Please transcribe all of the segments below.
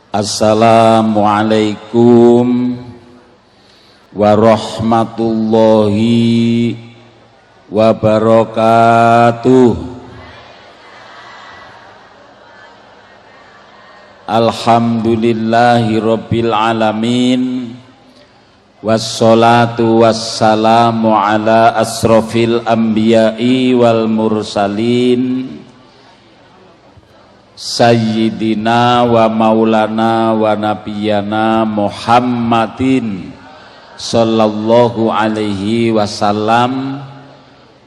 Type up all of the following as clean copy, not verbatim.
Assalamualaikum warahmatullahi wabarakatuh. Alhamdulillahi rabbil alamin. Wassalatu wassalamu ala asrofil anbiya'i wal mursalin Sayyidina wa maulana wa nabiyana Muhammadin sallallahu alaihi wasallam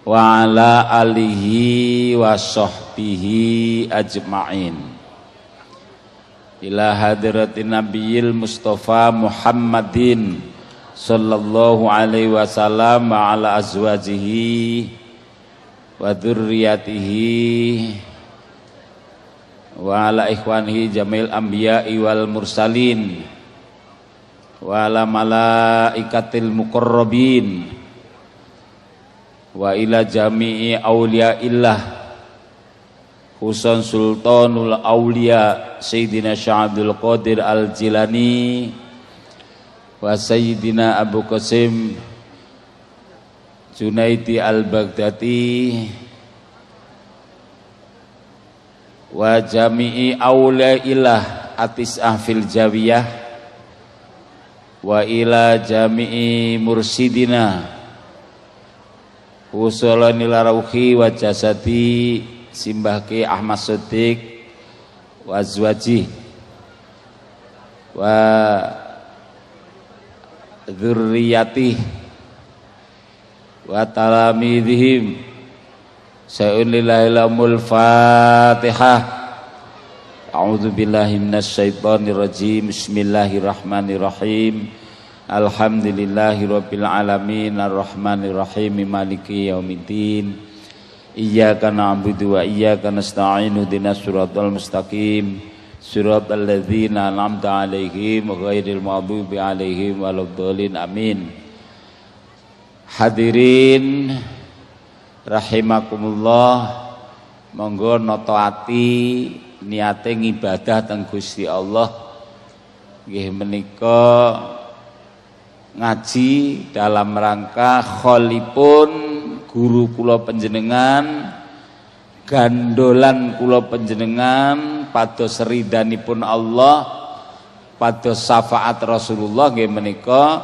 wa ala alihi wa sahbihi ajma'in ila hadratin nabiyil mustafa Muhammadin sallallahu alaihi wasallam wa ala azwajihi wa dzurriyyatihi wa ala ikhwanihi jamil anbiya'i wal mursalin wa ala malaikatil muqarrabin wa ila jami'i awliyaillah khususan sultanul awliya Sayyidina Sya'abdul Qadir Al-Jilani wa Sayyidina Abu Qasim Junaidi Al-Baghdadi wa jami'i awliyaillah atis'ah fil jawiyah wa ila jami'i mursidina usulan ila rauhi wa jasadi simbahki Ahmad Siddiq wa azwaji wa dzurriyyati wa talamidhim Sa'unillahi lamul Fatihah. A'udzu billahi minasy syaithanir rajim. Bismillahirrahmanirrahim. Alhamdulillahirabbil alamin arrahmanir rahim maliki yaumiddin. Iyyaka na'budu wa iyyaka nasta'in ihdinas siratal mustaqim. Siratal ladzina an'amta 'alaihim ghairil maghdubi 'alaihim waladdallin. Amin. Hadirin rahimakumullah, monggo noto ati niate ngibadah teng Gusti Allah nggih menika ngaji dalam rangka kholipun guru kula panjenengan gandolan kula panjenengan pados ridhanipun Allah pados syafaat Rasulullah nggih menika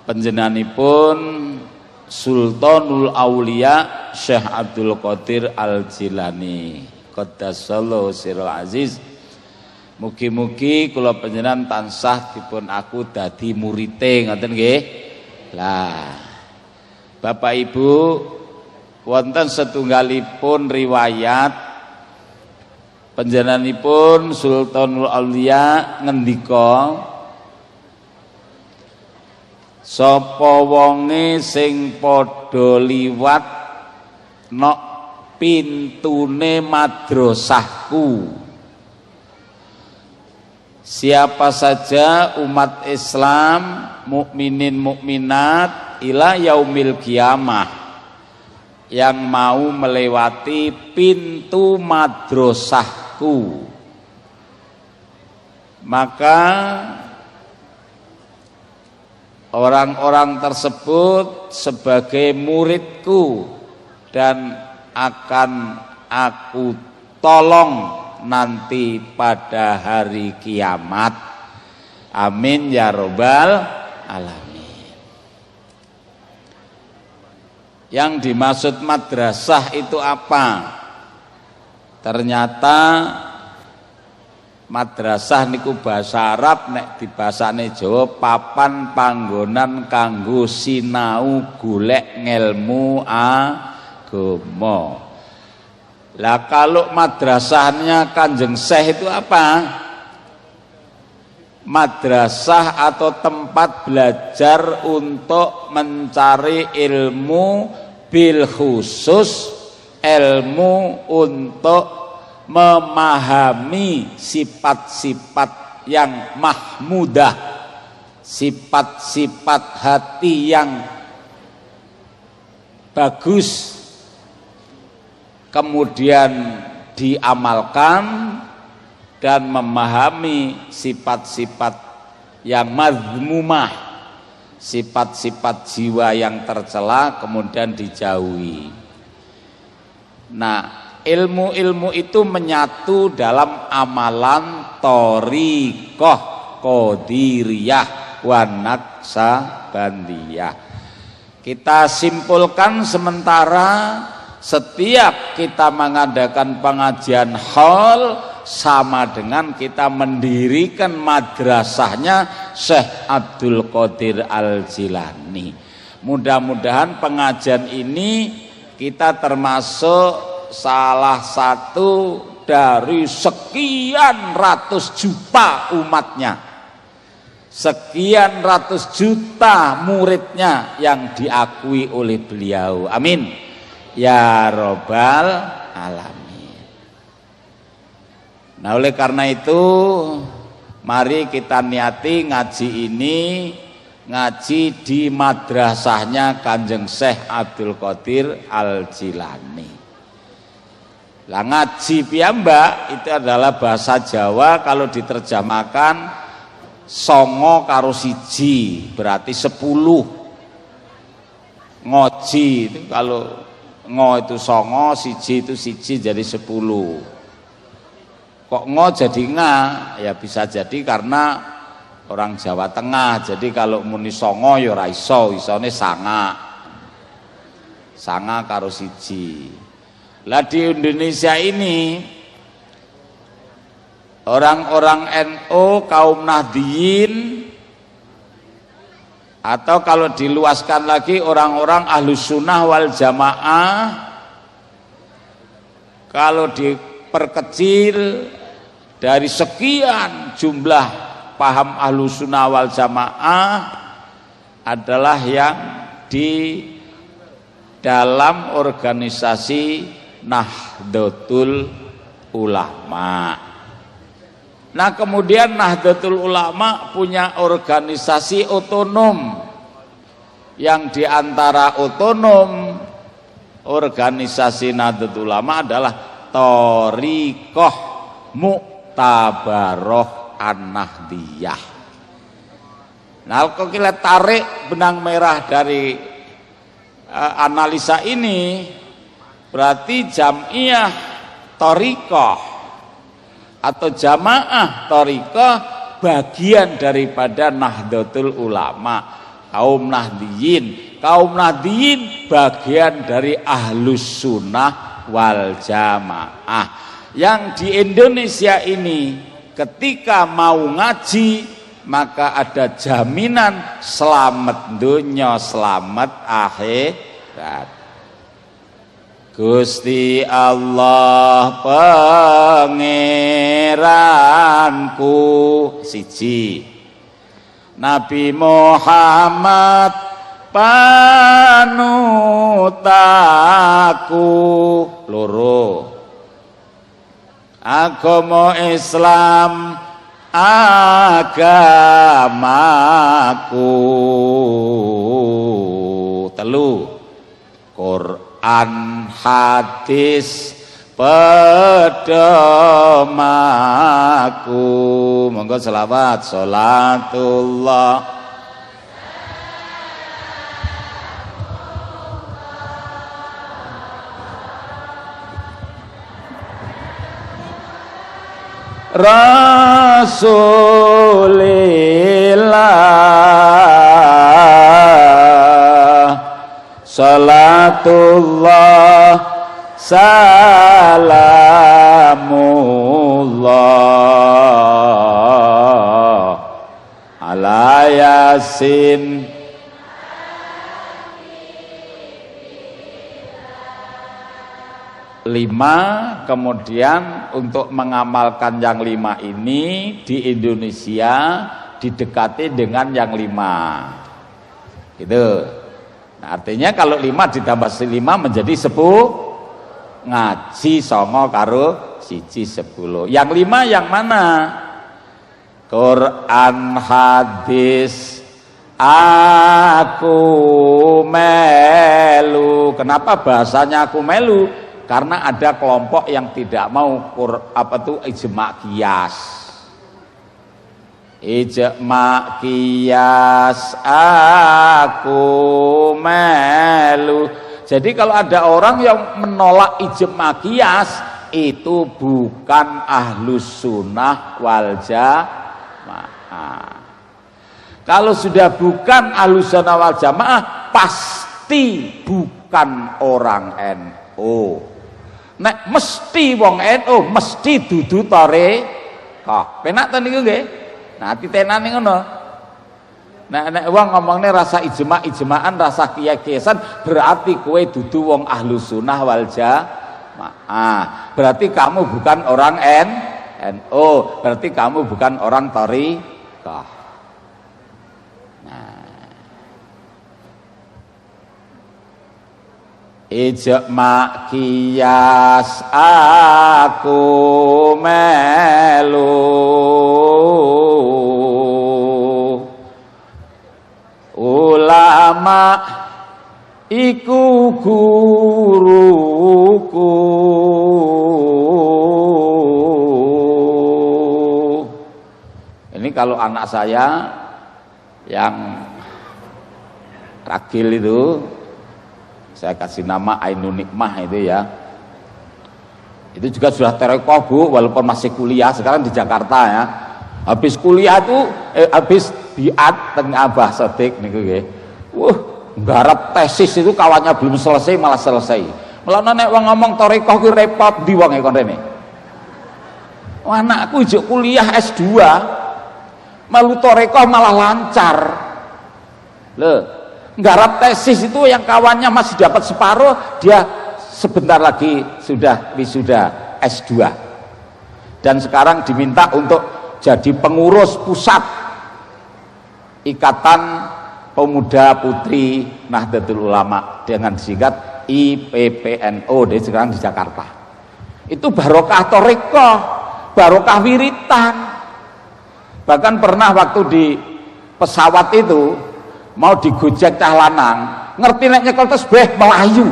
panjenenganipun Sultanul Aulia Syekh Abdul Qadir Al-Jilani Qaddasallahu sirral aziz. Mugi-mugi kula panjenengan tansah dipun aku dadi murite ngoten nggih. Lah Bapak Ibu wonten setunggalipun riwayat panjenenganipun Sultanul Aulia ngendika sapa wonge sing padha liwat nok pintune madrasahku. Siapa saja umat Islam mukminin mukminat ila yaumil qiyamah yang mau melewati pintu madrasahku, maka orang-orang tersebut sebagai muridku dan akan aku tolong nanti pada hari kiamat. Amin ya robbal alamin. Yang dimaksud madrasah itu apa? Ternyata madrasah niku bahasa Arab, nek dibasane Jawa papan panggonan kanggo sinau golek ngelmu agama. Lah kalau madrasahnya Kanjeng Syekh itu apa? Madrasah atau tempat belajar untuk mencari ilmu bil khusus ilmu untuk memahami sifat-sifat yang mahmudah, sifat-sifat hati yang bagus, kemudian diamalkan dan memahami sifat-sifat yang mazmumah, sifat-sifat jiwa yang tercela kemudian dijauhi. Nah, ilmu-ilmu itu menyatu dalam amalan thoriqah qadiriyah wa naqsabandiyah. Kita simpulkan sementara setiap kita mengadakan pengajian hall sama dengan kita mendirikan madrasahnya Syekh Abdul Qadir Al-Jilani. Mudah-mudahan pengajian ini kita termasuk salah satu dari sekian ratus juta umatnya, sekian ratus juta muridnya yang diakui oleh beliau. Amin ya robbal alamin. Nah, oleh karena itu mari kita niati ngaji ini ngaji di madrasahnya Kanjeng Syekh Abdul Qadir Al-Jilani. Lah ngaji piyambak itu adalah bahasa Jawa, kalau diterjemahkan songo karo siji berarti 10. Ngoji itu kalau ngo itu songo, siji itu siji jadi 10. Kok ngo jadi nga? Ya bisa jadi karena orang Jawa Tengah. Jadi kalau muni songo ya ora iso, isone sanga. Sanga karo siji. Lah di Indonesia ini orang-orang NU, kaum Nahdliyin, atau kalau diluaskan lagi orang-orang Ahlus Sunnah wal Jamaah, kalau diperkecil dari sekian jumlah paham Ahlus Sunnah wal Jamaah adalah yang di dalam organisasi Nahdlatul Ulama. Nah, kemudian Nahdlatul Ulama punya organisasi otonom, yang diantara otonom organisasi Nahdlatul Ulama adalah Thoriqah Mu'tabaroh An-Nahdiyah. Nah, kalau kita tarik benang merah dari analisa ini, berarti Jam'iyah Thoriqah atau Jamaah Thoriqah bagian daripada Nahdlatul Ulama, kaum Nahdliyin. Kaum Nahdliyin bagian dari Ahlus Sunnah wal Jamaah. Yang di Indonesia ini ketika mau ngaji maka ada jaminan selamat dunia, selamat akhirat. Gusti Allah pangeranku siji, Nabi Muhammad panutaku loro, agama Islam agamaku telu, Quran hadis pedomaku. Monggo selawat sholatullah Rasulillah, salatullah salamullah ala yasin. Lima, kemudian untuk mengamalkan yang lima ini di Indonesia didekati dengan yang lima, gitu. Nah, artinya kalau lima ditambah lima menjadi 10, ngaji songo karo siji 10. Yang lima yang mana? Quran hadis aku melu. Kenapa bahasanya aku melu? Karena ada kelompok yang tidak mau ijma qiyas. Ijma qiyas aku melu. Jadi kalau ada orang yang menolak ijma qiyas, itu bukan ahlus sunnah wal jamaah. Kalau sudah bukan ahlus sunnah wal jamaah, pasti bukan orang NU. Nek mesti wong NU mesti dudu tarekah. Penak to niku nggih? Nah, titenane ngono. Nek wong ngomongne rasa ijma-ijmaan, rasa kiai-kiasan, berarti kowe dudu wong ahlus sunnah wal jamaah. Berarti kamu bukan orang NU, berarti kamu bukan orang tarekah. Ijma qiyas aku melu, ulama iku guruku, ini kalau anak saya yang ragil itu saya kasih nama Ainun Nikmah itu ya. Itu juga sudah tarekah Bu, walaupun masih kuliah sekarang di Jakarta ya. Habis kuliah itu habis biat teng Abah Sodik niku nggih. Nggarap tesis itu kawannya belum selesai malah selesai. Mulane nek wong ngomong tarekah ki repot di wong e kon rene. Anakku ijo kuliah S2 malu tarekah malah lancar. Loh, nggarap tesis itu yang kawannya masih dapat separuh, dia sebentar lagi sudah wisuda S2 dan sekarang diminta untuk jadi pengurus pusat Ikatan Pemuda Putri Nahdlatul Ulama dengan disingkat IPPNU, dia sekarang di Jakarta. Itu barokah tarekah, barokah wiritan. Bahkan pernah waktu di pesawat itu mau digojek cah lanang, ngerti nek nyekel tasbih melayu.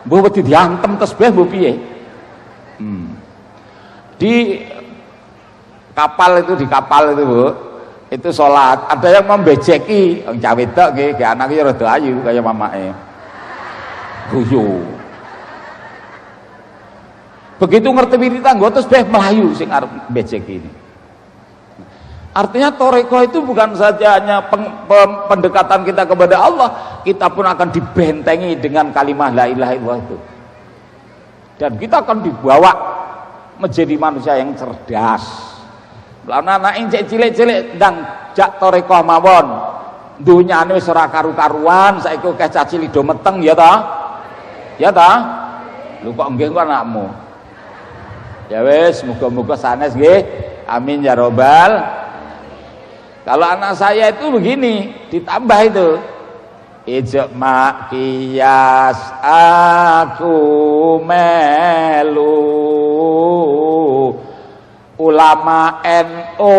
Mbah wedi diantem tasbih mbah piye? Di kapal itu Bu, itu sholat, ada yang membejeki, wong cah wedok nggih, anake rada ayu kaya mamake. Guyu. Begitu ngerti wiritan nggo tasbih melayu sing arep mbejeki ini. Artinya tarekah itu bukan saja hanya pendekatan kita kepada Allah, kita pun akan dibentengi dengan kalimat la ilaha illallah itu. Dan kita akan dibawa menjadi manusia yang cerdas. Lan anak cek cilik-cilik ndang jak tarekah mawon. Dunyane wis ora karu-karuan, saiki akeh cah cilik do meteng ya ta? Ya ta? Lho kok nggih kok anakmu. Ya wis, muga-muga sanes nggih. Amin ya robbal. Kalau anak saya itu begini, ditambah itu ijma qiyas aku melu, ulama NU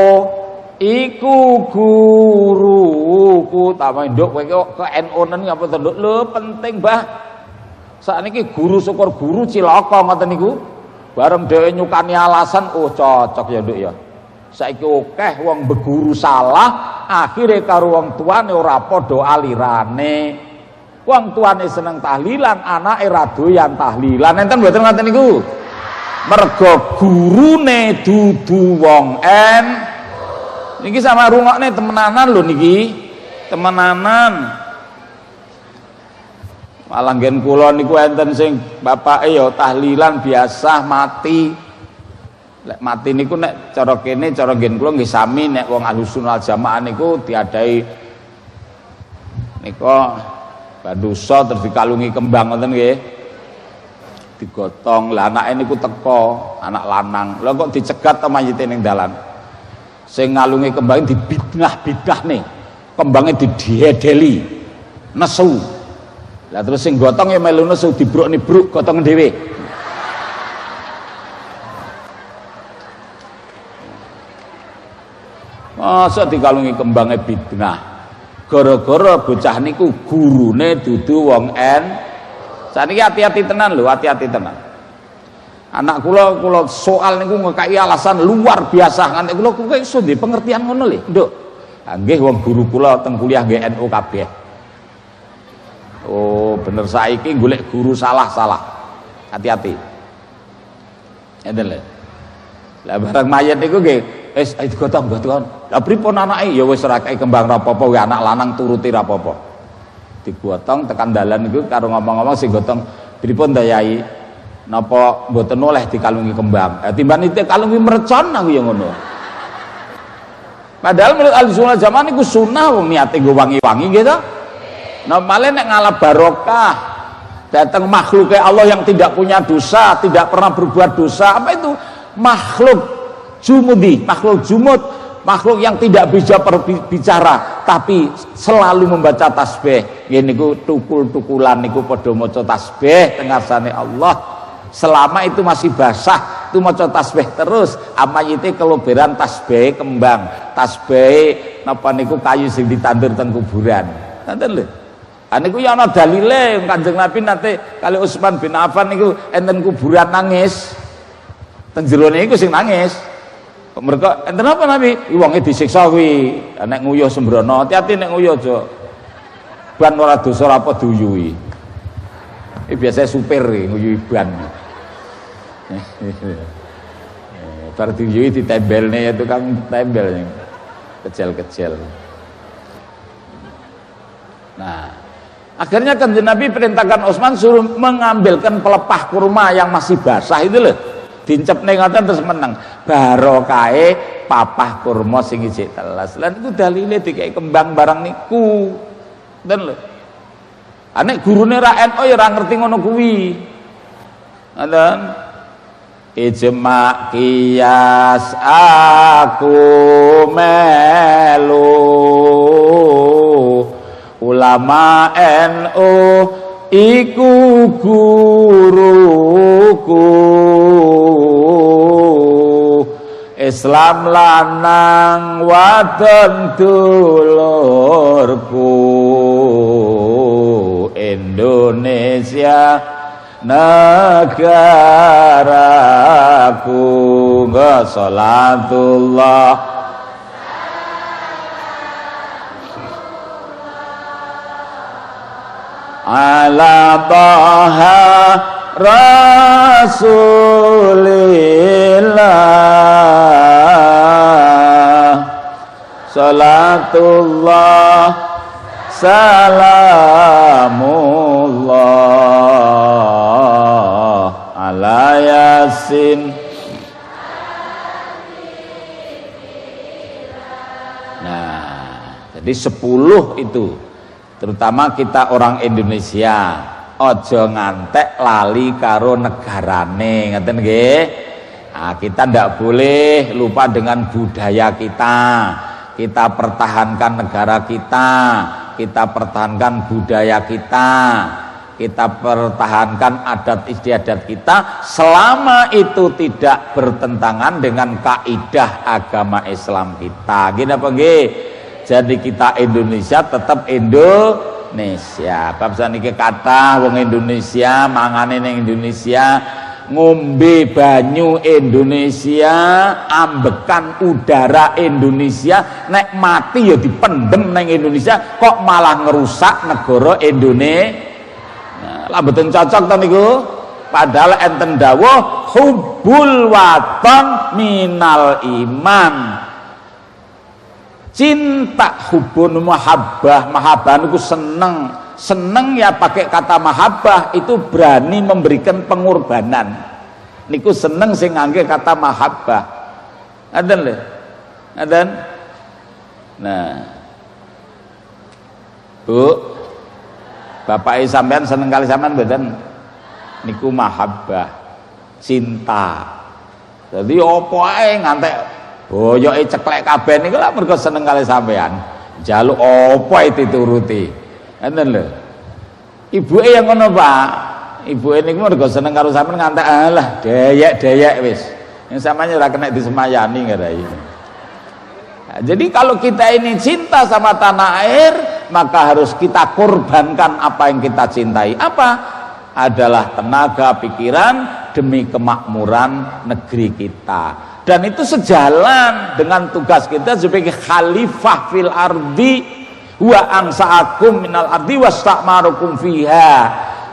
iku guruku. Tambah nduk kowe ke NU-nen apa to nduk? Lho penting, Mbah. Sakniki guru syukur guru cilaka ngoten niku. Bareng dhewe nyukani alasan, oh cocok ya nduk ya. Saiki akeh wong beguru salah, akhire karo wong tuane ora padha alirane. Wong tuane seneng tahlilan, anake ra doyan tahlilan. Enten mboten ngoten niku? Mergo gurune dudu wong niki sama rungokne temenanan lho niki. Temenanan. Malah nggen kula niku enten sing bapake ya tahlilan biasa mati. Lek mati niku nek cara kene cara nggen kula nggih sami, nek wong Ahlussunnah wal Jamaah niku diadahi nika bandosa terus dikalungi kembang ngoten nggih. Digotong. Lah anake niku teko, anak lanang. Lah kok dicegat to mayite ning dalan. Sing ngalungi kembang dibidnah-bidnahne. Kembange didedeli. Nesu. Lah terus sing gotong ya melu nesu dibruk-nibruk gotong dhewe. Masa dikalungi kembangnya bidnah gara-gara bocah niku gurune dudu wong Saniki hati-hati tenan lho, hati-hati tenan. Anak kula soal niku ngekai alasan luar biasa nganti kula kok iso ndek pengertian ngono lho, Nduk. Ha nggih wong guru kula teng kuliah nggih NU kabeh. Oh, bener saiki golek guru salah-salah. Hati-hati. Ngeten lho. Lah barang mayit niku nggih wis digotong. Lah pripun anake? Ya wis ora kei kembang ra apa-apa, wae anak lanang turuti ra apa-apa. Digotong tekan dalan niku karo ngomong-ngomong sing gotong, pripun ta Yai? Napa mboten oleh dikalungi kembang? Timbang itu kalungi mercon aku ya ngono. Padahal menurut ahli sunnah zaman niku sunah wong niate nggo wangi-wangi gitu. Nah malah nek ngalap barokah datang makhluk kayak Allah yang tidak punya dosa, tidak pernah berbuat dosa, apa itu? Makhluk jumudi, makhluk jumud, makhluk yang tidak bisa berbicara tapi selalu membaca tasbih. Nggih niku tukul-tukulan niku padha maca tasbih teng ngarsane Allah. Selama itu masih basah, itu maca tasbih terus. Amayite keloberan tasbih kembang, tasbih napa niku kayu sing ditandur teng kuburan. Ngoten lho. Niku ya ana dalile Kanjeng Nabi nate kali Utsman bin Affan niku enten kuburan nangis. Teng jerone iku sing nangis. Kok mereka enten apa Nabi? Wonge disiksa kuwi. Nek nguyuh sembrono, hati-hati nek nguyuh aja. Ban ora dosa ora apa duyui. Biasanya supir nguyuhi ban. Bar duyui ditembelne ya tukang tembel kecil-kecil. Nah, akhirnya kan Nabi perintahkan Utsman suruh mengambilkan pelepah kurma yang masih basah itu loh, dincep ngoten terus meneng barokahe papah kurma sing isih telas. Lan iku dalile dikai kembang barang niku. Ngoten lho. Anek gurune ra NU ya ora ngerti ngono kuwi. Ngoten. Ijma qiyas aku melu ulama NU iku guruku, Islam lanang wadon dulurku, Indonesia negaraku. Sholatullah ala taha rasulillah, salatullah salamullah ala yasin. Nah, jadi 10 itu terutama kita orang Indonesia ojo ngantek lali karo negarane, ngeten nggih. Nah, kita ndak boleh lupa dengan budaya kita. Kita pertahankan negara kita pertahankan budaya kita pertahankan adat istiadat kita selama itu tidak bertentangan dengan kaidah agama Islam kita. Gini apa nggih? Jadi kita Indonesia tetap Indonesia. Bab saniki kathah wong Indonesia mangane ning Indonesia, ngombe banyu Indonesia, ambekan udara Indonesia, nek mati ya dipendem ning Indonesia, kok malah ngerusak negara Indonesia. Nah, lah mboten cocok to niku. Padahal enten dawuh hubbul watan minal iman. Cinta, hubun, mahabbah niku seneng ya pakai kata mahabbah itu berani memberikan pengorbanan. Niku seneng sing ngangge kata mahabbah. Ngoten lho. Ngoten. Nah. Bu, bapak sampean seneng kali sampean mboten? Niku mahabbah, cinta. Jadi opo ae ngantek boyoke ceklek kabeh niku lak mergo seneng kali sampean. Njaluk apa dituruti. Ngoten lho. Ibuke yang ngono, Pak. Ibuke niku mergo seneng karo sampean ngantek alah deyek-deyek wis. Yang sampeyan ora kena disemayani ngarai. Nah, jadi kalau kita ini cinta sama tanah air, maka harus kita korbankan apa yang kita cintai. Apa? adalah tenaga pikiran demi kemakmuran negeri kita. Dan itu sejalan dengan tugas kita sebagai khalifah fil ardi, wa ansa'akum minal ardi wasta'marukum fiha.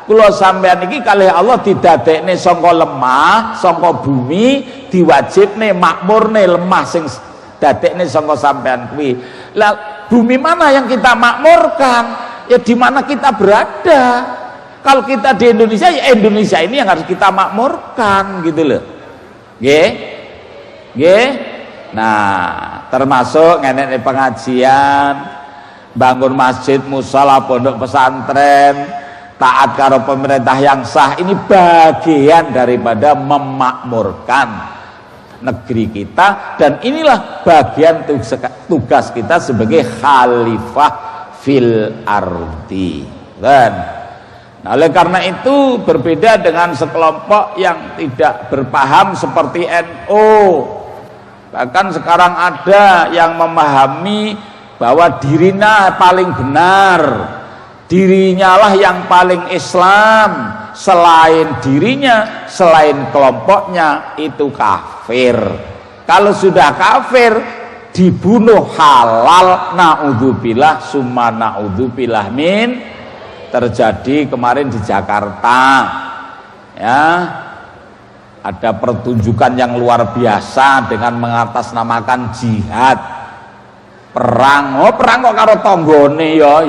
Kula sampean iki kalih Allah didadekne saka lemah, saka bumi, diwajibne makmurne lemah sing dadekne saka sampean kuwi. Lah bumi mana yang kita makmurkan? Ya di mana kita berada. Kalau kita di Indonesia, ya Indonesia ini yang harus kita makmurkan gitu loh. Nggih. Nggih. Nah, termasuk ngene pengajian, bangun masjid, musala, pondok pesantren, taat karo pemerintah yang sah, ini bagian daripada memakmurkan negeri kita, dan inilah bagian tugas kita sebagai khalifah fil ardi. Dan nah, oleh karena itu berbeda dengan sekelompok yang tidak berpaham seperti NU. Bahkan sekarang ada yang memahami bahwa dirinya paling benar, dirinya lah yang paling Islam, selain dirinya, selain kelompoknya itu kafir. Kalau sudah kafir dibunuh halal, naudzubillah summa naudzubillah min. Terjadi kemarin di Jakarta, ya, ada pertunjukan yang luar biasa dengan mengatasnamakan jihad, perang. Oh, perang kok karo tanggane ya,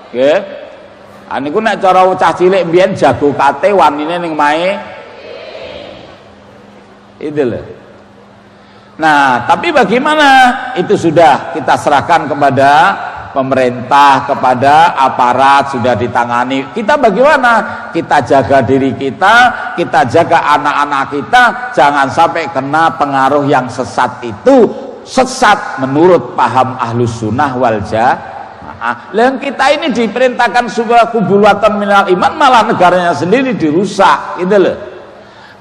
nggih. Aniku nek cara cah cilik mbiyen jago kate wanine ning mae. Itu loh. Nah, tapi bagaimana? Itu sudah kita serahkan kepada pemerintah, kepada aparat, sudah ditangani. Kita bagaimana? Kita jaga diri kita jaga anak-anak kita, jangan sampai kena pengaruh yang sesat itu. Sesat menurut paham ahlus sunnah wal jamaah. Yang kita ini diperintahkan sebuah kubulatan minal iman, malah negaranya sendiri dirusak, gitu loh.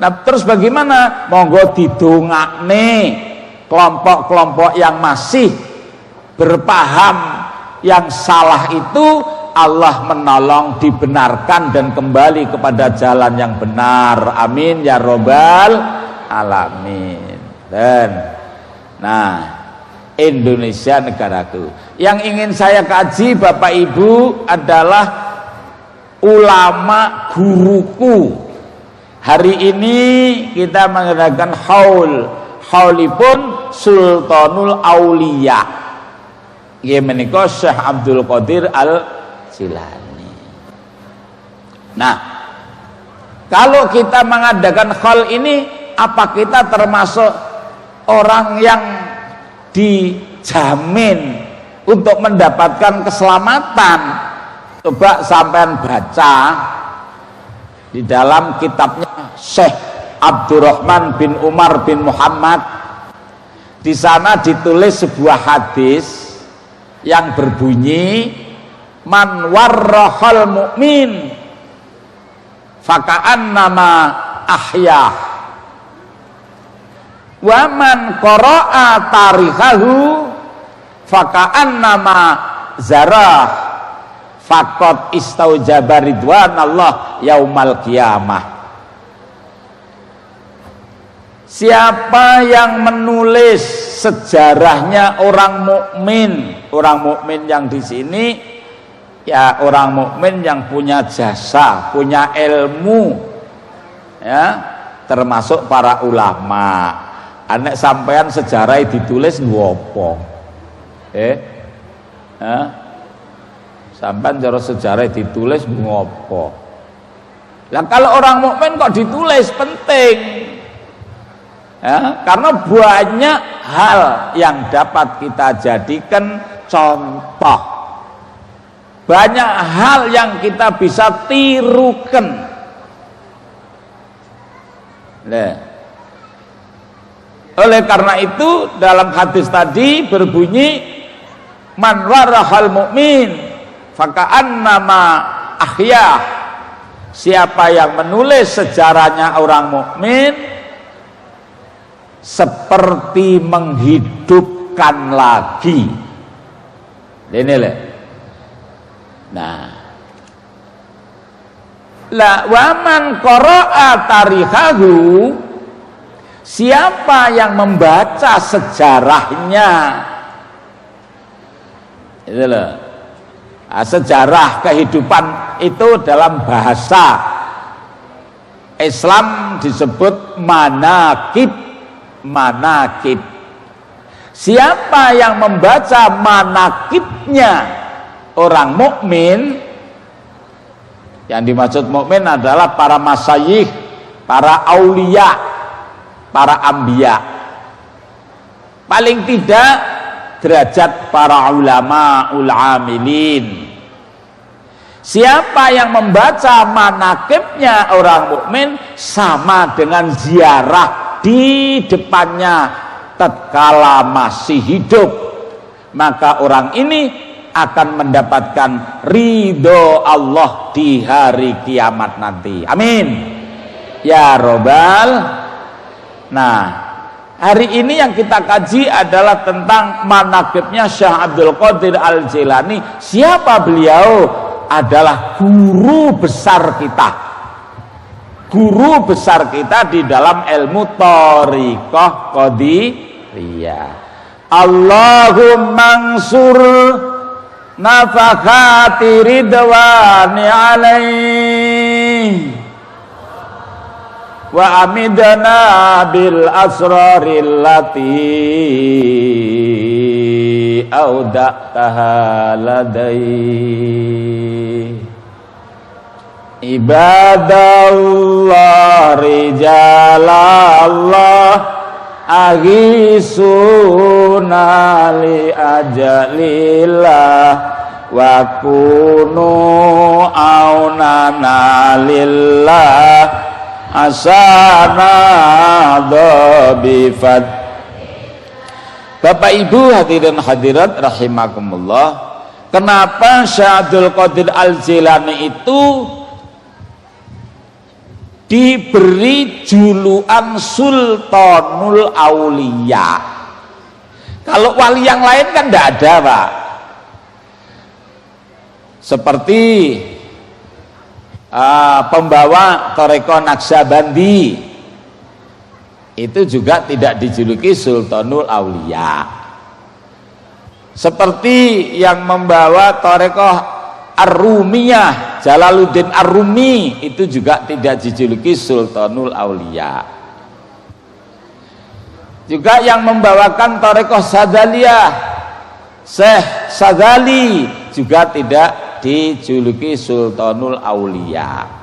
Nah, terus bagaimana? Monggo didongakne kelompok-kelompok yang masih berpaham yang salah itu, Allah menolong dibenarkan dan kembali kepada jalan yang benar. Amin ya robbal alamin. Dan nah, Indonesia negaraku. Yang ingin saya kaji Bapak Ibu adalah ulama guruku. Hari ini kita mengadakan haulipun Sultanul Aulia. Ya menika Syekh Abdul Qadir Al-Jilani. Nah, kalau kita mengadakan haul ini, apa kita termasuk orang yang dijamin untuk mendapatkan keselamatan? Coba sampean baca di dalam kitabnya Syekh Abdurrahman bin Umar bin Muhammad. Di sana ditulis sebuah hadis yang berbunyi, man warrahal mu'min faka'annama ahyah wa man qara'a tarikhahu faka'annama zarah faqad istaujaba ridwanallah yaumal qiyamah. Siapa yang menulis sejarahnya orang mukmin yang di sini ya orang mukmin yang punya jasa, punya ilmu, ya, termasuk para ulama. Anek sampean sejarah ditulis ngopo? Sampean cara sejarah ditulis ngopo? Lah kalau orang mukmin kok ditulis penting. Ya, karena banyak hal yang dapat kita jadikan contoh, banyak hal yang kita bisa tirukan. Nah, oleh karena itu dalam hadis tadi berbunyi, man warahal mu'min faka'annama ahyah. Siapa yang menulis sejarahnya orang mukmin seperti menghidupkan lagi. Ini leh. Nah, La waman qara'a tarikhahu, siapa yang membaca sejarahnya, itu loh. Sejarah kehidupan itu dalam bahasa Islam disebut manakib. Manakib. Siapa yang membaca manakibnya orang mukmin, yang dimaksud mukmin adalah para masyayikh, para aulia, para ambiya. Paling tidak derajat para ulama ulamilin. Siapa yang membaca manakibnya orang mukmin sama dengan ziarah di depannya tatkala masih hidup, maka orang ini akan mendapatkan ridho Allah di hari kiamat nanti. Amin ya robbal. Nah, hari ini yang kita kaji adalah tentang manakibnya Syekh Abdul Qadir Al-Jilani. Siapa beliau? Adalah guru besar kita, guru besar kita di dalam ilmu thariqah qadiriyah. Allahumma ansur nafakhati ridwani alaih wa amidana bil asraril lati auda'taha ladai. Ibadallah rijalallah aghisuna li ajalillah wa kunu aunana lillah asana dhabifat. Bapak Ibu hadirin hadirat rahimakumullah, kenapa Syekh Abdul Qadir Al-Jilani itu diberi julukan Sultanul Aulia? Kalau wali yang lain kan tidak ada, Pak. Seperti pembawa Thariqah Naqsyabandi itu juga tidak dijuluki Sultanul Aulia. Seperti yang membawa Thariqah Ar-Rumiyah, Jalaluddin Ar-Rumi, itu juga tidak dijuluki Sultanul Aulia. Juga yang membawakan Thariqah Sadzaliyah, Syekh Sadzali, juga tidak dijuluki Sultanul Aulia.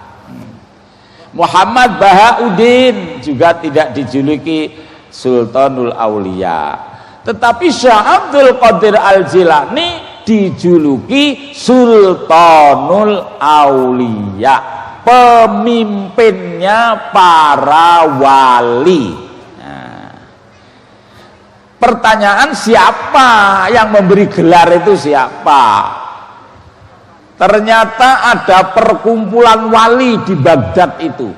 Muhammad Bahauddin juga tidak dijuluki Sultanul Aulia. Tetapi Syekh Abdul Qadir Al-Jilani dijuluki Sultanul Aulia, pemimpinnya para wali. Nah, pertanyaan, siapa yang memberi gelar itu siapa? Ternyata ada perkumpulan wali di Baghdad itu,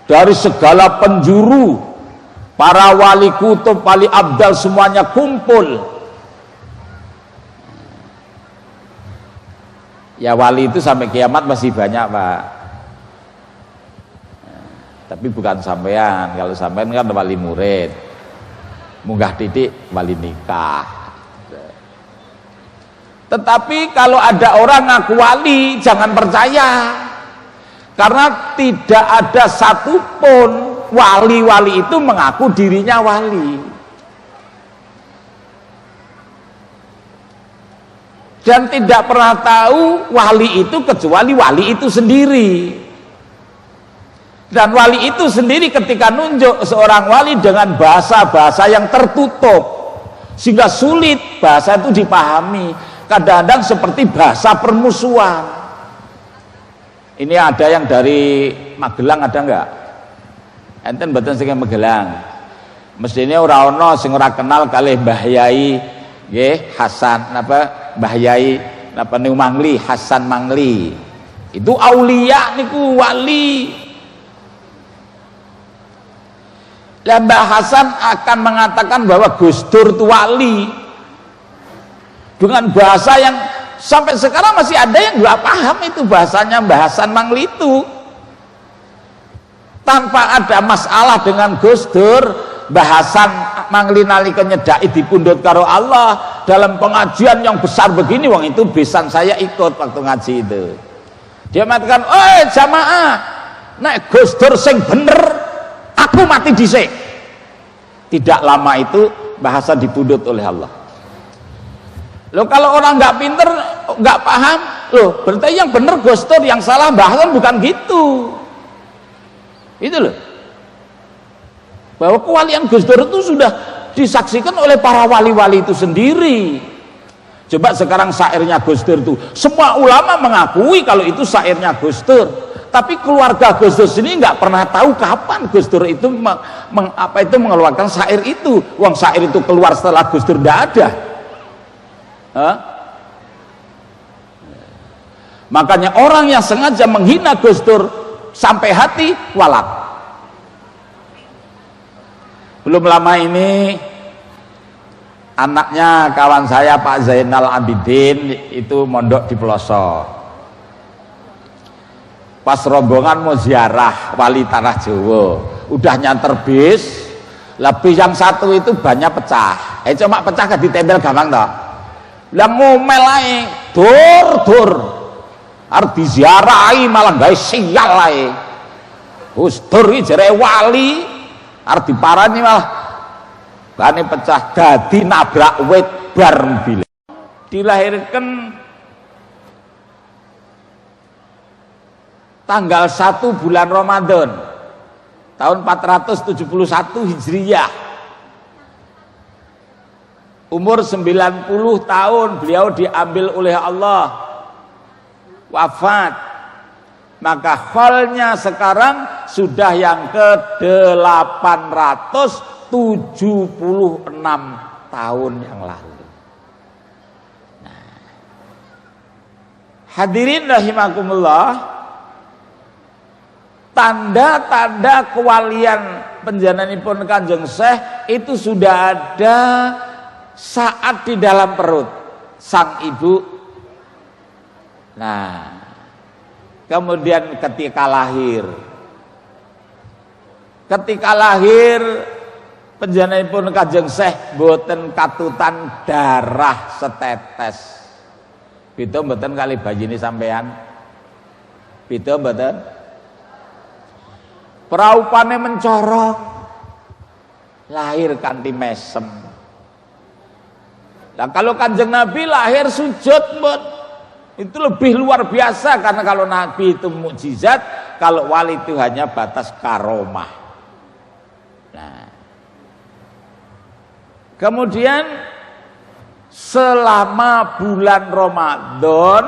dari segala penjuru, para wali kutub, wali abdal, semuanya kumpul. Ya, wali itu sampai kiamat masih banyak, Pak. Tapi bukan sampean. Kalau sampean kan wali murid, munggah titik wali nikah. Tetapi kalau ada orang ngaku wali, jangan percaya, karena tidak ada satupun wali-wali itu mengaku dirinya wali. Dan tidak pernah tahu wali itu kecuali wali itu sendiri. Dan wali itu sendiri ketika nunjuk seorang wali dengan bahasa-bahasa yang tertutup, sehingga sulit bahasa itu dipahami. Kadang-kadang seperti bahasa permusuhan. Ini ada yang dari Magelang, ada enggak? Enten mboten sing Magelang. Mestine ora ana sing ora kenal kalih Mbah Yai nggih Hasan napa Mbah Yai napa niku Mangli, Hasan Mangli. Itu aulia niku wali. Lah Mbah Hasan akan mengatakan bahwa Gus Dur itu wali dengan bahasa yang sampai sekarang masih ada yang nggak paham itu bahasanya bahasan Manglitu. Tanpa ada masalah dengan Gus Dur, bahasan Mangli nalika nyedaki dipundhut karo Allah dalam pengajian yang besar begini, wong itu besan saya ikut waktu ngaji itu. Dia mengatakan, "Oi jamaah, nek Gus Dur sing bener, aku mati dhisik." Tidak lama itu bahasa dipundhut oleh Allah. Loh kalau orang nggak pinter, nggak paham, loh berarti yang bener Gus Dur, yang salah bahasan, bukan gitu. Itu loh. Bahwa kewalian Gus Dur itu sudah disaksikan oleh para wali-wali itu sendiri. Coba sekarang syairnya Gus Dur itu, semua ulama mengakui kalau itu syairnya Gus Dur. Tapi keluarga Gus Dur sini nggak pernah tahu kapan Gus Dur itu mengeluarkan syair itu. Uang syair itu keluar setelah Gus Dur tidak ada. Hah? Makanya orang yang sengaja menghina Gus Dur sampai hati walak. Belum lama ini anaknya kawan saya Pak Zainal Abidin itu mondok di pelosok. Pas rombongan mau ziarah wali tanah Jawa, udah nyanter bis, lebih yang satu itu bannya pecah. Cuma pecah gak ditempel gampang toh. Lah ngomel ae, dur. Arep diziarahi malah gawe sial ae. Gus Dur iki jare wali, arep diparani malah gane pecah dadi nabrak wit bar mobil. Dilahirkan tanggal 1 bulan Ramadan tahun 471 Hijriyah. Umur 90 tahun beliau diambil oleh Allah, wafat. Maka kholnya sekarang sudah yang ke-876 tahun yang lalu. Nah, hadirin rahimakumullah, tanda-tanda kewalian panjenenganipun Kanjeng Syekh itu sudah ada saat di dalam perut sang ibu. Nah, kemudian ketika lahir panjenenganipun Kanjeng Syekh boten katutan darah setetes. Beda mboten kali bajine sampean? Beda mboten? Praupane mencorok, lahir kanthi mesem. Nah kalau Kanjeng Nabi lahir sujud, itu lebih luar biasa, karena kalau Nabi itu mukjizat, kalau wali itu hanya batas karomah. Nah, kemudian selama bulan Ramadan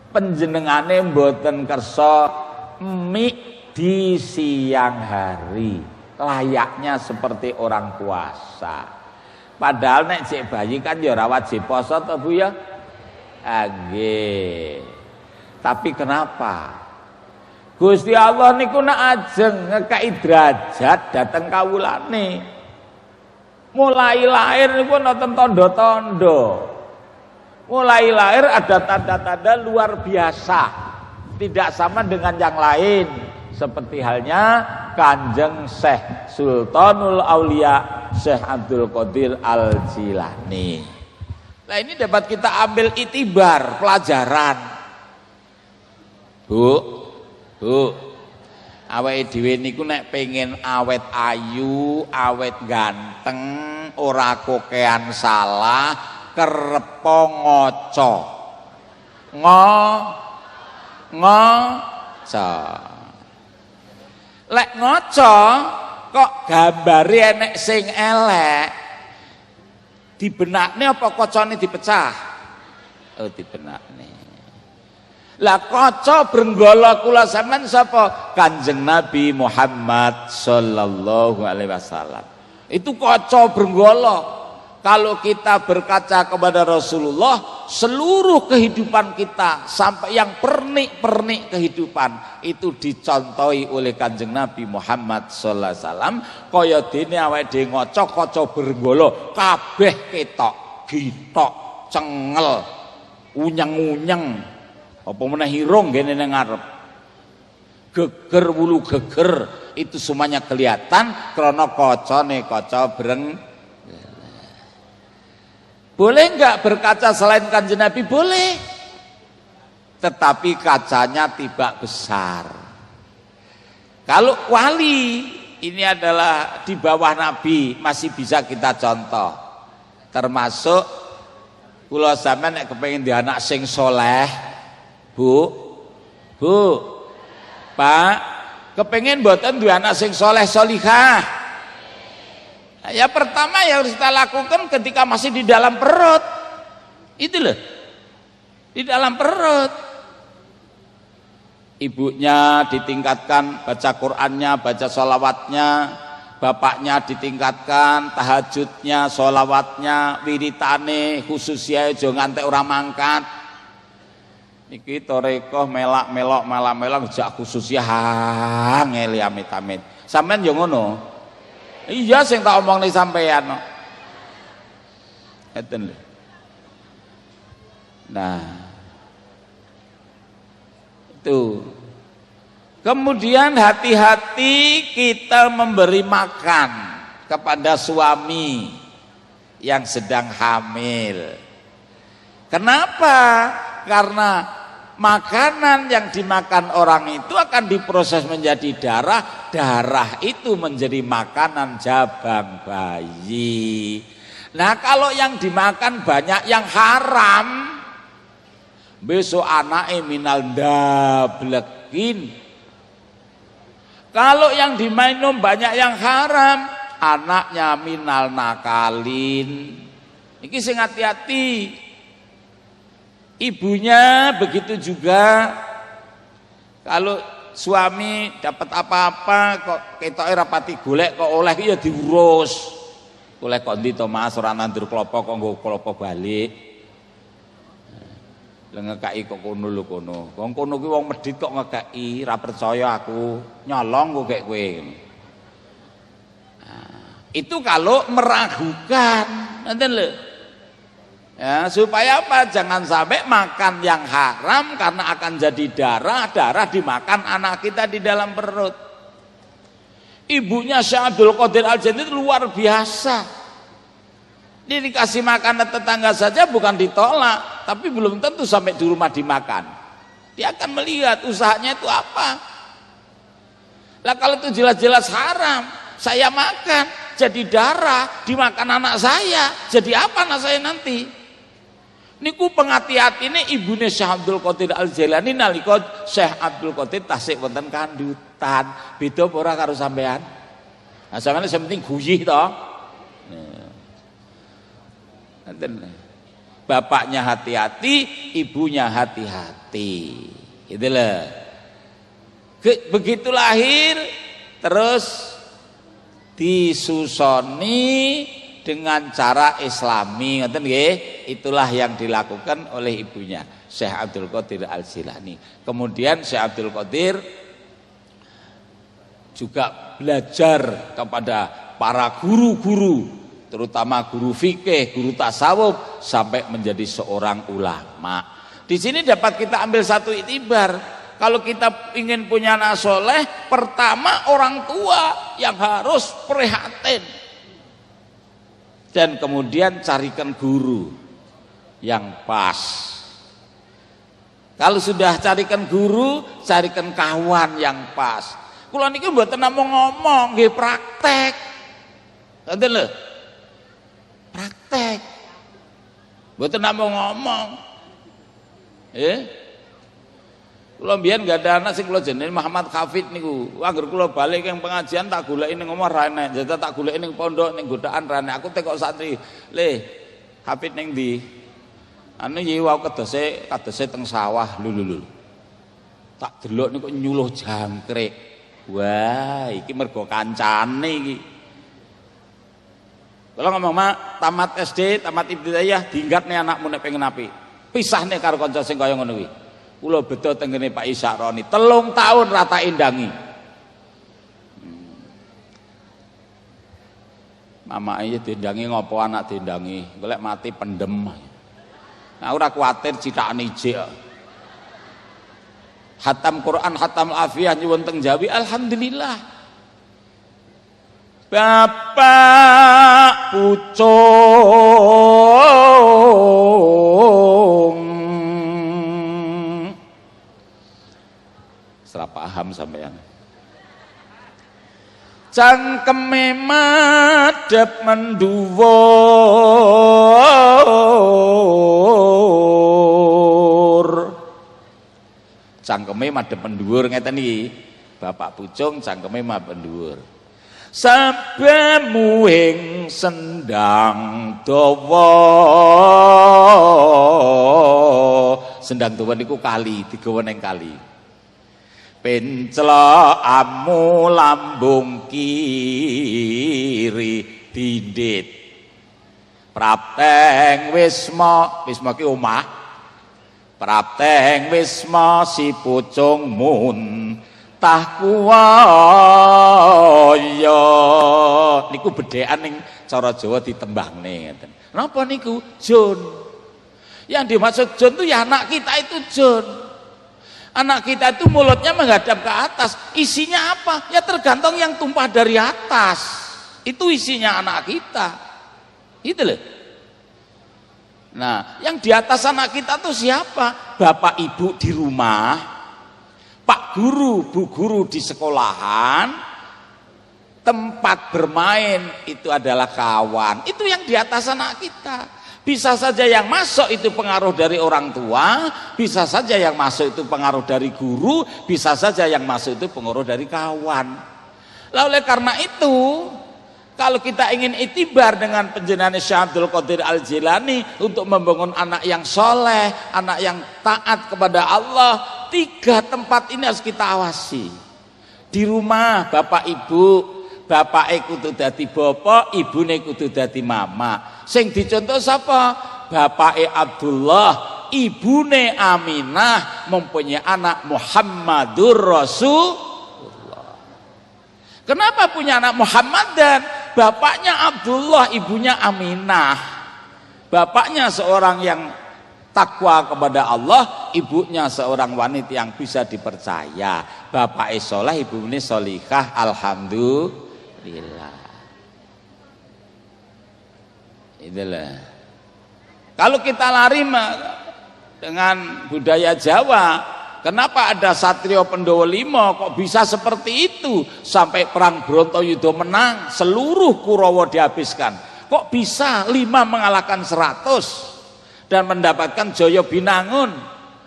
panjenengane mboten kersa mie di siang hari, layaknya seperti orang puasa. Padahal nek cek bayi kan ya ora wajib poso to Bu ya. Nggih. Tapi kenapa? Gusti Allah niku nek ajeng ngekeki derajat dhateng kawulane. Mulai lahir niku wonten tanda-tanda. Mulai lahir ada tanda-tanda luar biasa. Tidak sama dengan yang lain. Seperti halnya Kanjeng Syekh Sultanul Aulia Syekh Abdul Qadir Al-Jilani. Nah ini dapat kita ambil itibar, pelajaran. Bu, awake dhewe niku nek pengen awet ayu, awet ganteng, ora kokean salah, kerepo ngoco. Ngoco. Lek ngoco kok gambare enek sing elek, dibenakne apa kocone dipecah? Oh dibenakne. Lah kaca brenggala kula sampean sapa? Kanjeng Nabi Muhammad sallallahu alaihi wasallam. Itu kaca brenggala. Kalau kita berkaca kepada Rasulullah, seluruh kehidupan kita sampai yang pernik-pernik kehidupan itu dicontohi oleh Kanjeng Nabi Muhammad sallallahu alaihi wasallam. Kaya dene awake dhewe ngaca kaca brenggala kabeh ketok. gitok, cengel, unyeng-unyeng, apa meneh irung ngene ning ngarep. Geger wulu geger itu semuanya kelihatan krana kacane kaca breng. Boleh enggak berkaca selain Kanjeng Nabi? Boleh. Tetapi kacanya tidak besar. Kalau wali ini adalah di bawah Nabi, masih bisa kita contoh. Termasuk kula sampean nek kepengin di anak sing soleh, Bu, Pak, kepengin mboten duwe anak sing soleh solihah. Ya pertama yang harus kita lakukan ketika masih di dalam perut. Itu loh. Di dalam perut. Ibunya ditingkatkan baca Qur'annya, baca sholawatnya, bapaknya ditingkatkan tahajudnya, sholawatnya, wiritane, khususnya aja ngantek ora mangkat. Niki toreko melak-melok jak khususnya ngeli amit-amit. Sampeyan yo ngono. Iya sing tak omongne sampeyan kok. Ngeten lho. Nah, itu. Kemudian hati-hati kita memberi makan kepada suami yang sedang hamil. Kenapa? Karena makanan yang dimakan orang itu akan diproses menjadi darah, darah itu menjadi makanan jabang bayi. Nah, kalau yang dimakan banyak yang haram, besok anaknya minal dablekin. Kalau yang diminum banyak yang haram, anaknya minal nakalin. Iki sing hati-hati. Ibunya begitu juga. Kalau suami dapat apa-apa kok ketoke rapati golek kok oleh ya diurus. Oleh kok ndi to Mas ora nandur klopo kok nggo klopo balik. Lah ngekaki kok kono lho kono. Wong kono ki wong medhit kok ngekaki, ora percaya aku. Nyolong kok gek kowe. Nah, itu kalau meragukan, nanten lho. Ya, supaya apa? Jangan sampai makan yang haram karena akan jadi darah, darah dimakan anak kita di dalam perut. Ibunya Syekh Abdul Qadir Al-Jailani itu luar biasa. Dia dikasih makanan tetangga saja bukan ditolak, tapi belum tentu sampai di rumah dimakan. Dia akan melihat usahanya itu apa. Lah kalau itu jelas-jelas haram, saya makan jadi darah, dimakan anak saya, jadi apa anak saya nanti? Niku pengati-hati ini ibune Syekh Abdul Qadir Al-Jailani nalika Syekh Abdul Qadir tasik wonten kandutan. Beda apa ora karo sampean? Nah, sampeyan sing penting guyih to. Bapaknya hati-hati, ibunya hati-hati. Gitu loh. Begitu lahir terus disusoni dengan cara islami, ngoten nggih. Itulah yang dilakukan oleh ibunya Syekh Abdul Qadir Al-Jailani. Kemudian Syekh Abdul Qadir juga belajar kepada para guru-guru, terutama guru fikih, guru tasawuf, sampai menjadi seorang ulama. Di sini dapat kita ambil satu iktibar. Kalau kita ingin punya anak soleh, pertama orang tua yang harus prihatin. Dan kemudian carikan guru yang pas. Kalau sudah carikan guru, carikan kawan yang pas. Kula niki mboten namung ngomong, nggih praktek. Ngoten lho. Praktek. Mboten namung ngomong. Kula mbiyen gak ada anak sing kula jenenge Muhammad Hafid niku. Angger kula balik yang pengajian tak goleki ning omah ra enek, jata tak goleki ning pondok ning godaan ra enek. Aku tekok santri, "Le, Hafid ning ndi?" Anu iki wau kadose teng sawah lho. Tak delok niku nyuluh jangkrik. Wah, iki mergo kancane iki. Kalau ngomong mak tamat SD, tamat ibtidaiyah, dinggatne anakmu nek pengen apik. Pisahne karo kanca sing kaya ngono kuwi. Kula bedo tengene Pak Isyaroni 3 tahun rata indangi. Mamake dindangi ngopo anak dindangi, golek mati pendem. Nah ora kuwatir citakane ijik. Hatam Quran, hatam afiah nyuwun teng Jawi, alhamdulillah. Bapak Pucung. Salah paham sampean. Cangkeme madhep mendhuwur. Cangkeme madhep mendhuwur ngeten iki. Bapak Pucung cangkeme madhep mendhuwur. Sabemu ing sendang dawa. Sendang dawa niku kali, digawa ning kali. Penclaamu lambung kiri dindit. Prapteng wisma, wisma ki omah. Prapteng wisma si Pucung mun tah kuwaya. Niku bedhekan ning cara Jawa ditembangne ngeten. Napa niku? Jun. Yang dimaksud Jun itu ya anak kita itu Jun. Anak kita itu mulutnya menghadap ke atas. Isinya apa? Ya tergantung yang tumpah dari atas. Itu isinya anak kita. Itu loh. Nah, yang di atas anak kita itu siapa? Bapak ibu di rumah, Pak guru, bu guru di sekolahan, tempat bermain itu adalah kawan. Itu yang di atas anak kita. Bisa saja yang masuk itu pengaruh dari orang tua, bisa saja yang masuk itu pengaruh dari guru, bisa saja yang masuk itu pengaruh dari kawan. Lalu oleh karena itu, kalau kita ingin itibar dengan penjenengan Syekh Abdul Qadir Al-Jilani untuk membangun anak yang soleh, anak yang taat kepada Allah, 3 tempat ini harus kita awasi. Di rumah bapak ibu, bapak kudu dadi bapak, ibune kudu dadi mama. Sing dicontoh sapa? Bapak Abdullah, ibune Aminah mempunyai anak Muhammadur Rasulullah. Kenapa punya anak Muhammad dan bapaknya Abdullah, ibunya Aminah? Bapaknya seorang yang takwa kepada Allah, ibunya seorang wanita yang bisa dipercaya. Bapaknya soleh, ibunya solihah, alhamdulillah. Itulah. Kalau kita lari dengan budaya Jawa, kenapa ada Satrio Pandhawa 5 kok bisa seperti itu sampai perang Bratayuda menang, seluruh Kurawa dihabiskan? Kok bisa 5 mengalahkan 100 dan mendapatkan Jaya Binangun,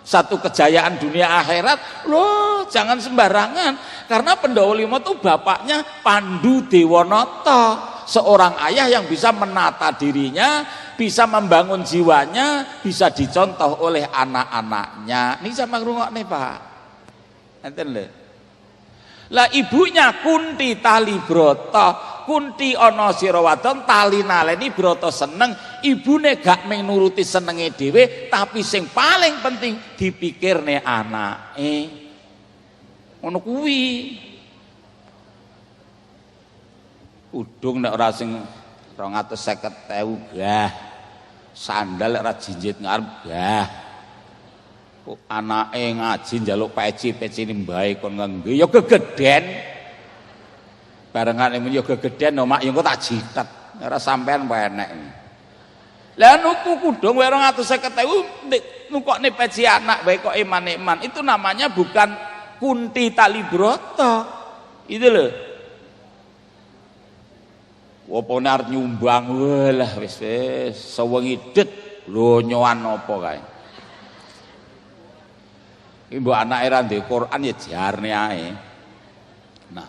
satu kejayaan dunia akhirat? Loh, jangan sembarangan, karena Pandhawa 5 itu bapaknya Pandu Dewanata, seorang ayah yang bisa menata dirinya, bisa membangun jiwanya, bisa dicontoh oleh anak-anaknya. Ini sama ngrungokne, Pak. Enten lho. Lah ibunya Kunti Talibrata, Kunti ana sira wadon tali naleni Brata seneng, ibune gak menuruti senenge dhewe, tapi sing paling penting dipikirne anake. Ngono kuwi. Udung nek ora sing 250.000 gah. Sandal nek ora jinjit ngarep gah. Kok anake ngaji njaluk peci-pecine mbae kon nganggo ya gegeden. Barengane men ya gegeden no mak ya engko tak jitet. Ora sampean enek. Lah nuku kudung 250.000 nukokne peci anak wae kok iman-iman. Itu namanya bukan Kunti Talibrata. Itu lho. Apa arep nyumbang walah wis sewengi det lonyoan apa kae. Iki mbok anake ra ndek Quran ya jarne ae. Nah,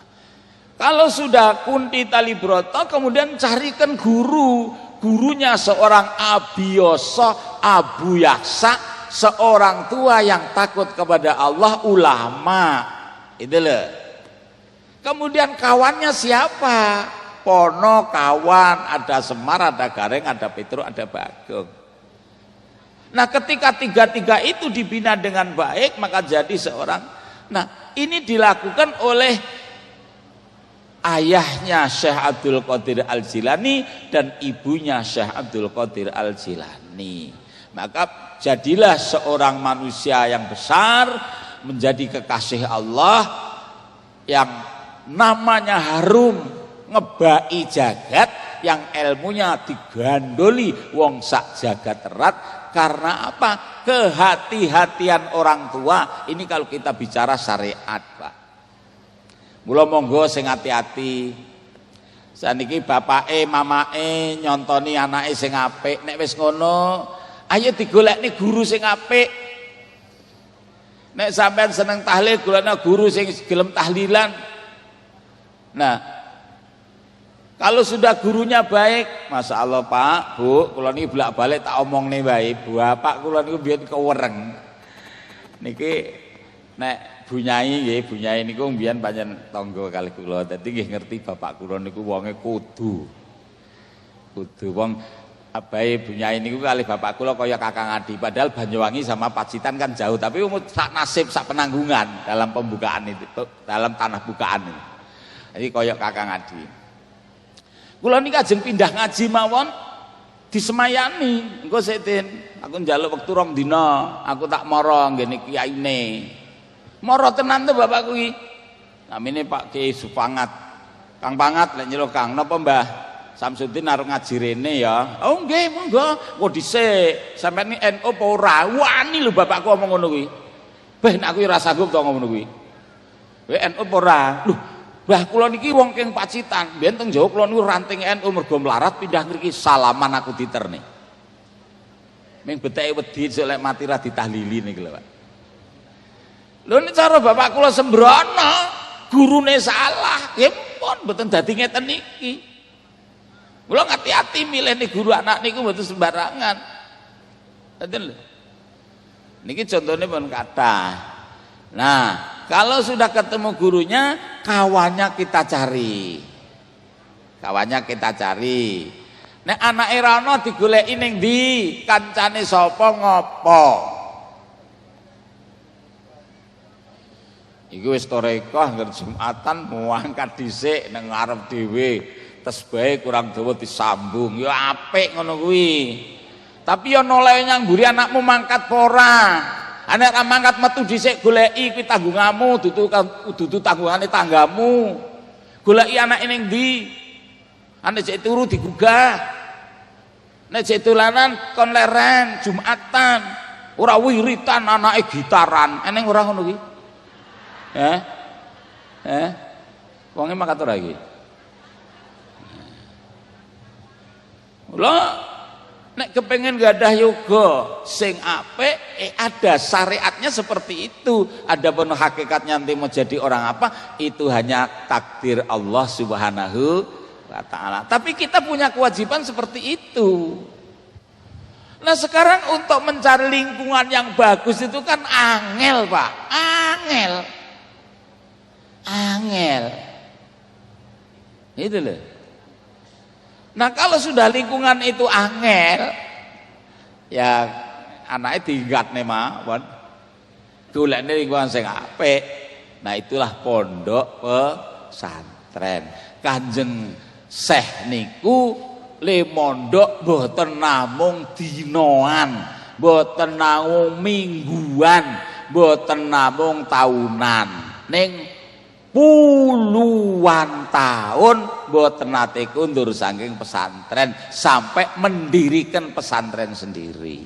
kalau sudah Kunti Talibrata kemudian carikan guru. Gurunya seorang abiyasa, Abu Yaksa, seorang tua yang takut kepada Allah, ulama. Itu loh. Kemudian kawannya siapa? Pono, kawan, ada Semar, ada Gareng, ada Petruk, ada Bagong. Nah, ketika 3-3 itu dibina dengan baik, maka jadi seorang. Nah, ini dilakukan oleh ayahnya Syekh Abdul Qadir Al-Jilani dan ibunya Syekh Abdul Qadir Al-Jilani. Maka jadilah seorang manusia yang besar, menjadi kekasih Allah yang namanya harum, ngebai jagat, yang ilmunya digandoli wong sak jagat erat. Karena apa? Kehati-hatian orang tua. Ini kalau kita bicara syariat, Pak. Mula monggo sing hati-hati. Saniki bapake, mamake nyontoni anake sing apik. Nek wis ngono, ayo digolekne guru sing apik. Nek sampean seneng tahlil, golekna guru sing gelem tahlilan. Nah, kalau sudah gurunya baik, Masya Allah Pak, Bu, kula niki bolak-balik tak omongne wae, bapak kula niku biyen kewereng. Niki nek bunyai nggih, bunyai niku mbiyen pancen tangga kalih kula. Dadi nggih ngerti bapak kula niku wonge kudu. Kudu wong abahe bunyai niku kalih bapak kula kaya Kakang Adi. Padahal Banyuwangi sama Pacitan kan jauh, tapi sak nasib, sak penanggungan dalam pembukaan itu, dalam tanah bukaan ini. Jadi kaya Kakang Adi. Kula niki ajeng pindah ngaji mawon disemayani. Engko seten aku njaluk wektu 2 dina, aku tak mara ngene kiyaine. Mara tenan to bapak kuwi. Namine Pak Kiai Supangat. Kang Pangat lek nyeluk Kang, napa Mbah Samsudin arep ngaji rene ya? Oh nggih, monggo. Kok dhisik, sampeyan iki NU apa ora? Wani lho bapakku omong ngono kuwi. Beh nek aku ora sanggup to ngomong ngono kuwi. Kowe NU apa ora? Lho, Mbah kula niki wong king Pacitan. Mbiyen teng Jawa kula niku ranting NU mergo melarat pindah mriki salaman aku diterne. Ming beteke wedi lek mati ra ditahlili niki lho, Pak. Lho nek cara bapak kula sembrono, gurune salah. Ya pun mboten dadi ngeten niki. Kula hati-hati milih nih guru anak niku mboten sembarangan. Ngoten lho. Niki contone pun kathah. Nah, kalau sudah ketemu gurunya, kawannya kita cari. Kawannya kita cari. Nek anake ra ono digoleki ning ndi? Kancane sapa ngopo? Iku wis toreko angger Jumatan muangkat dhisik nang ngarep dhewe. Tesbahe kurang dawa disambung. Ya apik ngono kuwi. Tapi ya noleh nyang mburi anakmu mangkat apa ora? Anak ra mangkat metu dhisik goleki kuwi tanggunganmu, dudu tanggungane tanggamu. Goleki anake ning ndi? Anek jek turu digugah. Nek jek dolanan kon leren Jumatan, ora wiritan anake gitaran. Eneng ora ngono kuwi? Wonge mangkat ora iki? Lho nek kepengen gadah yoga sing apik ada syariatnya seperti itu. Adapun hakikatnya nanti mau jadi orang apa itu hanya takdir Allah Subhanahu wa taala. Tapi kita punya kewajiban seperti itu. Nah sekarang untuk mencari lingkungan yang bagus itu kan angel, Pak. Angel. Itu loh. Nah kalau sudah lingkungan itu angel, ya anaknya tinggatne mawon. Golekne lingkungan sing apik. Nah itulah pondok pesantren. Kanjeng Syekh niku le mondok mboten namung dinoan, mboten namung mingguan, mboten namung tahunan. Ning puluhan tahun mboten nate kundur saking pesantren sampai mendirikan pesantren sendiri.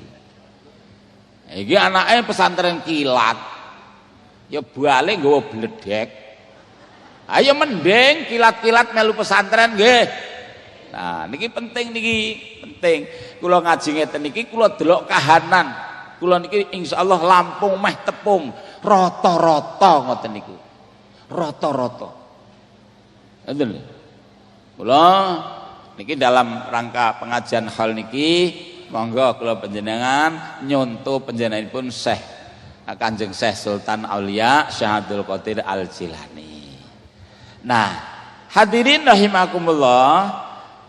Iki anake pesantren kilat. Ya balik nggawa bledek. Ayo mending kilat-kilat melu pesantren nggih. Nah, niki penting niki, penting. Kula ngaji ngeten niki kula delok kahanan. Kula niki insyaallah Lampung meh tepung rata-rata ngoten niku. Rata-rata. Ngoten lho. Kula niki dalam rangka pengajian hal niki monggo kula panjenengan nyonto panjenenganipun Syekh Kanjeng Syekh Sultan Aulia Syekh Abdul Qadir Al-Jilani. Nah, hadirin rahimakumullah,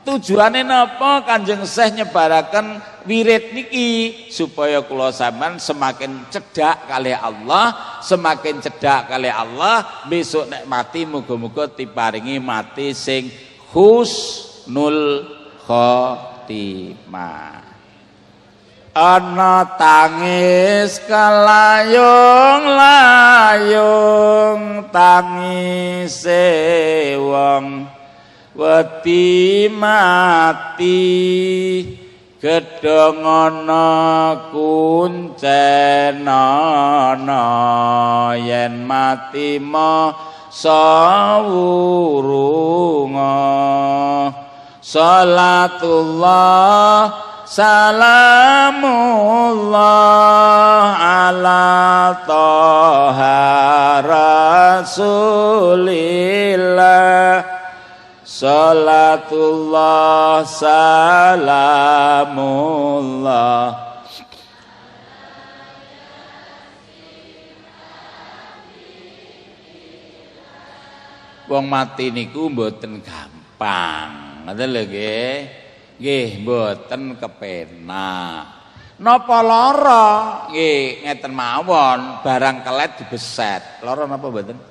tujuannya napa Kanjeng Syekh nyebaraken wirid niki supaya kula sampean semakin cedhak kali Allah, semakin cedhak kali Allah, besok nek mati muga-muga diparingi mati sing husnul khotimah. Ana tangis kalayung-layung tangise wong wedi mati gedhong ana kuncenana yen mati sawurunga salatullah salamullah ala toha rasulillah salatullah salamullah. Wong mati niku mboten gampang, ngoten lho nggih. Nggih, mboten kepenak. Napa lara? Nggih, ngeten mawon, barang kelet dibeset. Lara napa mboten?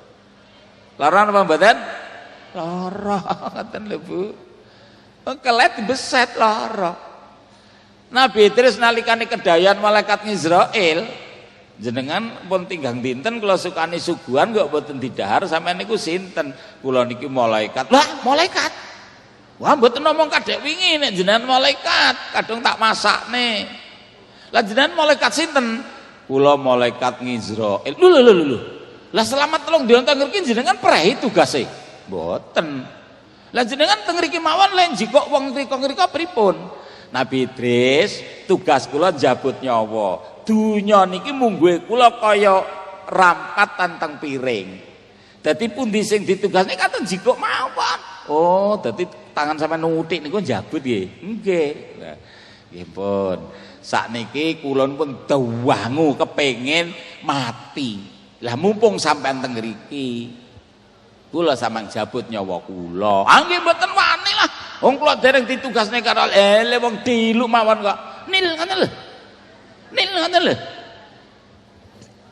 Lara napa mboten? Lara, ngoten lho Bu. Kelet dibeset lara. Nabi Idris nalikane kedayan malaikat Israil, jenengan pun tinggang dinten kula sukani suguhan kok mboten didhahar sampean niku sinten? Kula niki malaikat. Lah, malaikat. Wah, mboten ngomong kadek wingi nek jenengan malaikat, kadung tak masakne. Lah jenengan malaikat sinten? Kula malaikat Israil. Lho. Lah selama 3 dina teng mriki jenengan prehi tugase? Mboten. Lah jenengan teng mriki mawon lek jikok wong mriko-mriko pripun? Nabi Idris, tugas kula njabut nyawa. Dunya niki mungguhe kula kaya rampatan teng piring. Dadi pundi sing ditugasne katon jikok mawon. Oh, dadi tangan sampean nuthik niku njabut nggih. Nggih. Nah, nggih pun. Sakniki kula pun dawangu kepengin mati. Lah mumpung sampean teng mriki, kula sampean jabut nyawa kula. Ah nggih mboten wani lah. Wong kula dereng ditugasne karo wong diluk mawon kok. Nil ngoten lho. Nil ngoten lho.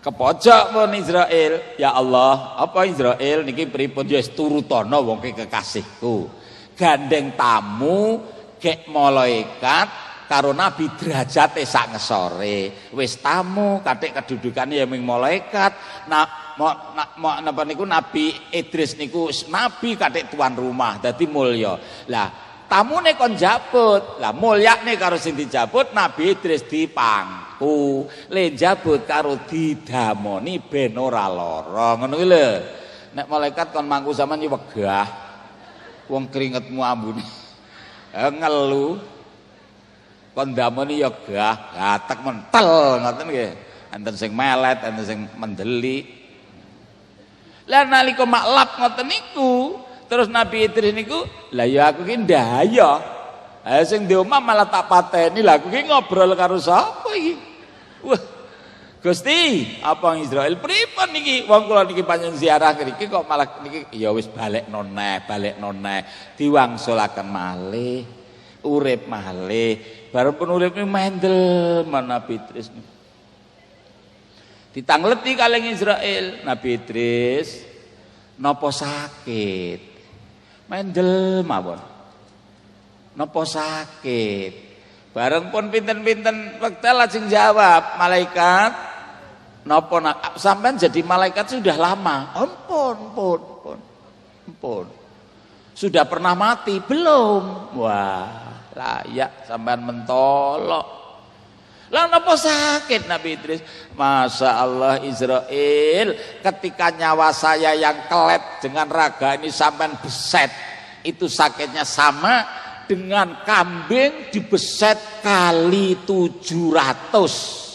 Kepojok pun Israel, ya Allah, apa Israel niki pripun ya turutana wong kekasihku. Gandeng tamu kek malaikat karo nabi derajate sak ngesore. Wis tamu kathik kedudukane ya ming malaikat. Napa niku Nabi Idris niku nabi kathik tuan rumah, dadi mulya. Lah tamune kon jabut. Lah mulyane karo sing dijabut Nabi Idris dipangku. Le jabut karo didamoni ben ora lara. Ngono kuwi lho. Nek malaikat kon mangku sampean yo wegah. Wong keringetmu ambune. Ngelu. Kon damoni yo gah, gatek mentel ngoten nggih. Enten sing melet, enten sing mendelik. Lah nalika maklap ngoten niku, terus Nabi Idris niku, lah ya aku ki ndaya. Ha sing di omah malah tak pateni. Lah aku ki ngobrol karo sapa iki? Wah. Gusti, apa Israel pripun niki? Wong kula niki panjenengan ziarah ngriki kok malah niki ya wis balik noneh. Diwangsulaken malih, urip malih. Bareng pun urip mendel Nabi Idris. Ditangleti kaleng Israel, Nabi Idris napa sakit? Mendel mawon. Napa sakit? Bareng pun pinten-pinten wekdal lajeng jawab, malaikat napa sampean jadi malaikat sudah lama? Ampun. Sudah pernah mati? Belum. Wah, layak sampean mentolok. Lah napa sakit Nabi Idris? Masya Allah Israel, ketika nyawa saya yang kelet dengan raga ini sampean beset, itu sakitnya sama dengan kambing dibeset kali 700.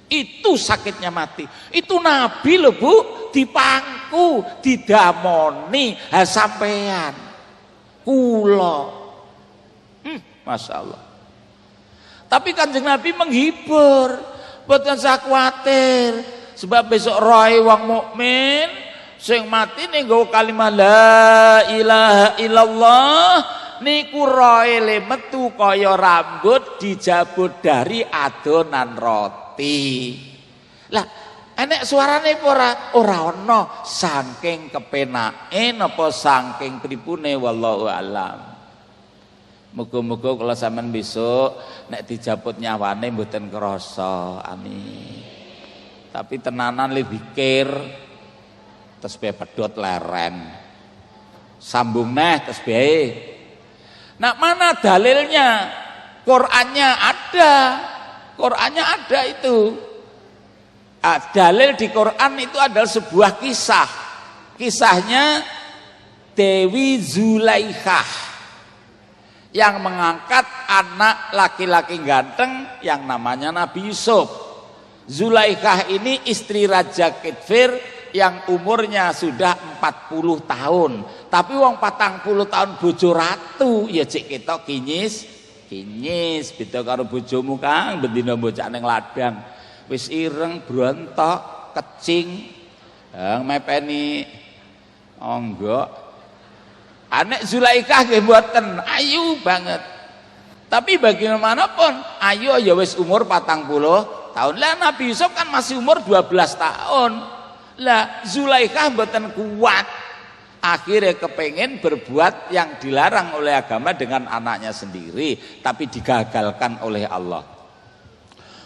Itu sakitnya mati. Itu Nabi loh Bu, dipangku, didamoni, sampean kula. Masya Allah. Tapi Kanjeng Nabi menghibur, mboten usah kuwatir, sebab besok roe wong mukmin sing mati ning nggo kalimat la ilaha illallah niku roele metu kaya rambut dijabut dari adonan roti. Lah enek suarane ora ana, saking kepenake napa saking pripune wallahu alam. Muga-muga kula sampean besok nek dijabut nyawane mboten krasa. Amin. Tapi tenanan le pikir tasbih pedhot leren. Sambung neh tasbih. Nah, mana dalilnya? Qur'annya ada. Qur'annya ada itu. Dalil di Quran itu adalah sebuah kisah. Kisahnya Dewi Zulaikah yang mengangkat anak laki-laki ganteng yang namanya Nabi Yusuf. Zulaikah ini istri Raja Kitfir yang umurnya sudah 40 tahun. Tapi wong 40 tahun bojo ratu ya cek kita kinyis beda karo bojomu Kang bendina bocah ning ladang. Wis ireng brontok kecing mepeni enggak. Anek Zulaikah nggih mboten ayu banget. Tapi bagaimanapun ayu ya wis umur 40 tahun. Lah Nabi Yusuf kan masih umur 12 tahun. Lah Zulaikah mboten kuat. Akhirnya kepengen berbuat yang dilarang oleh agama dengan anaknya sendiri, tapi digagalkan oleh Allah.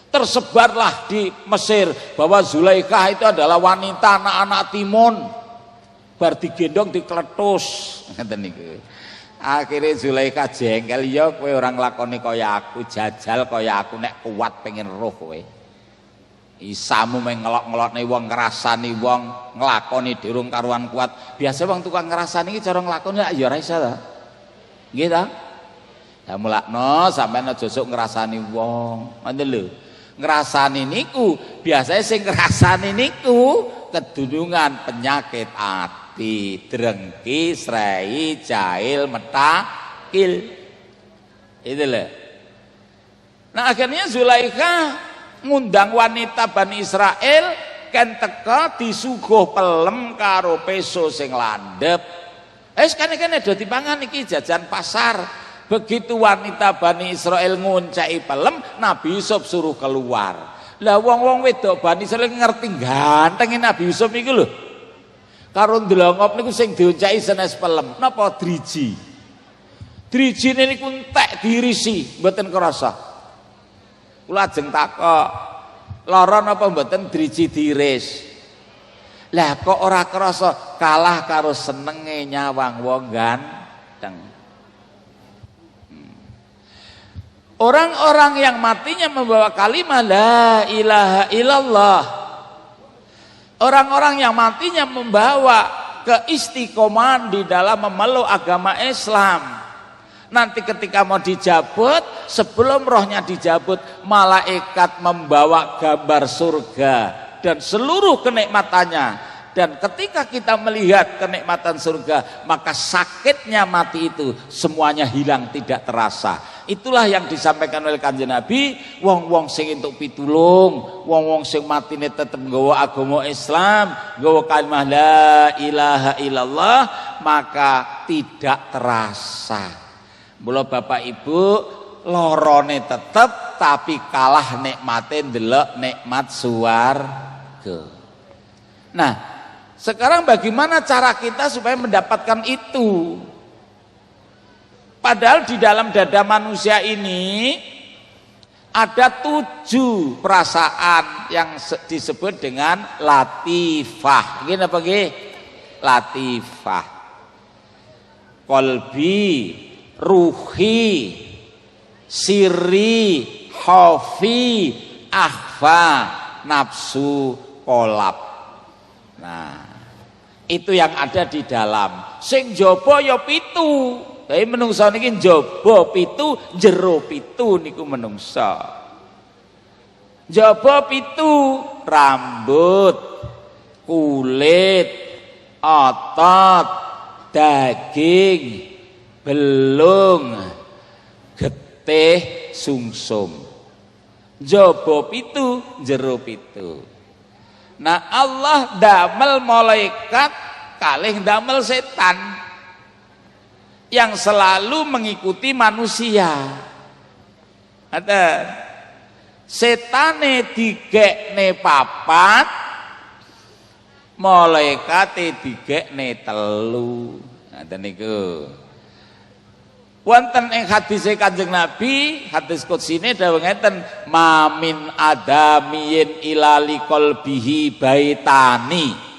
Tersebarlah di Mesir bahwa Zulaikah itu adalah wanita anak-anak timun. Bar digendong dikletus ngeten niku. Akhirnya Zulaikah jengkel, ya kowe ora nglakoni kaya aku, jajal kaya aku nek kuat pengen roh kowe. Isamu mengelok-ngelokne wong ngrasani wong nglakoni durung karuan kuat. Biasa wong tukang ngrasani iki cara nglakoni ya ora iso ta. Nggih ta? Ya mulakno sampean aja sok ngrasani wong. Ngoten lho. Ngrasani niku biasanya sing ngrasani niku kedunungan penyakit ati, drengki, srei, jahil, metakil. Itu lho. Nah akhirnya Zulaikha ngundang wanita Bani Israel kan teka disuguh pelem karo peso sing landhep. Kene-kene do dipangan iki jajan pasar. Begitu wanita Bani Israel ngonceki pelem, Nabi Yusuf suruh keluar. Lah wong-wong wedok Bani Israel ngerti gantenge Nabi Yusuf iki lho. Karo ndelongop niku sing dionceki senes pelem. Napa driji? Drijine niku entek dirisi, mboten krasa. Kula ajeng takok, lara napa mboten driji diiris? Lah kok ora krasa kalah karo senenge nyawang wong ganteng. Orang-orang yang matinya membawa kalimat la ilaha illallah. Orang-orang yang matinya membawa keistiqomahan di dalam memeluk agama Islam. Nanti ketika mau dijabut, sebelum rohnya dijabut, malaikat membawa gambar surga dan seluruh kenikmatannya. Dan ketika kita melihat kenikmatan surga, maka sakitnya mati itu semuanya hilang, tidak terasa. Itulah yang disampaikan oleh Kanjeng Nabi, wong-wong sing entuk pitulung, wong-wong sing matine tetep nggawa agama Islam, nggawa kalimah la ilaha illallah, maka tidak terasa. Mula Bapak Ibu lorone tetep tapi kalah nikmate ndelok nikmat swarga. Nah, sekarang bagaimana cara kita supaya mendapatkan itu? Padahal di dalam dada manusia ini ada 7 perasaan yang disebut dengan latifah. Gini apa nggih? Latifah. Qalbi, ruhi, siri, khafi, akhfa, nafsu, kolab. Nah, itu yang ada di dalam. Sing jaba ya 7. Tapi menungsa niki jaba 7, jero 7 niku menungsa. Jaba 7, rambut, kulit, otot, daging, belung, getih, sungsum. Jaba 7, jero 7. Nah Allah damel malaikat kalih damel setan. yang selalu mengikuti manusia. Ada setane digekne papat, malaikate digekne telu. Ngoten niku. Wonten ing hadis Kanjeng Nabi, hadis qudsine dawuh ngeten, mamin adamiyin ilali qalbihi baitani.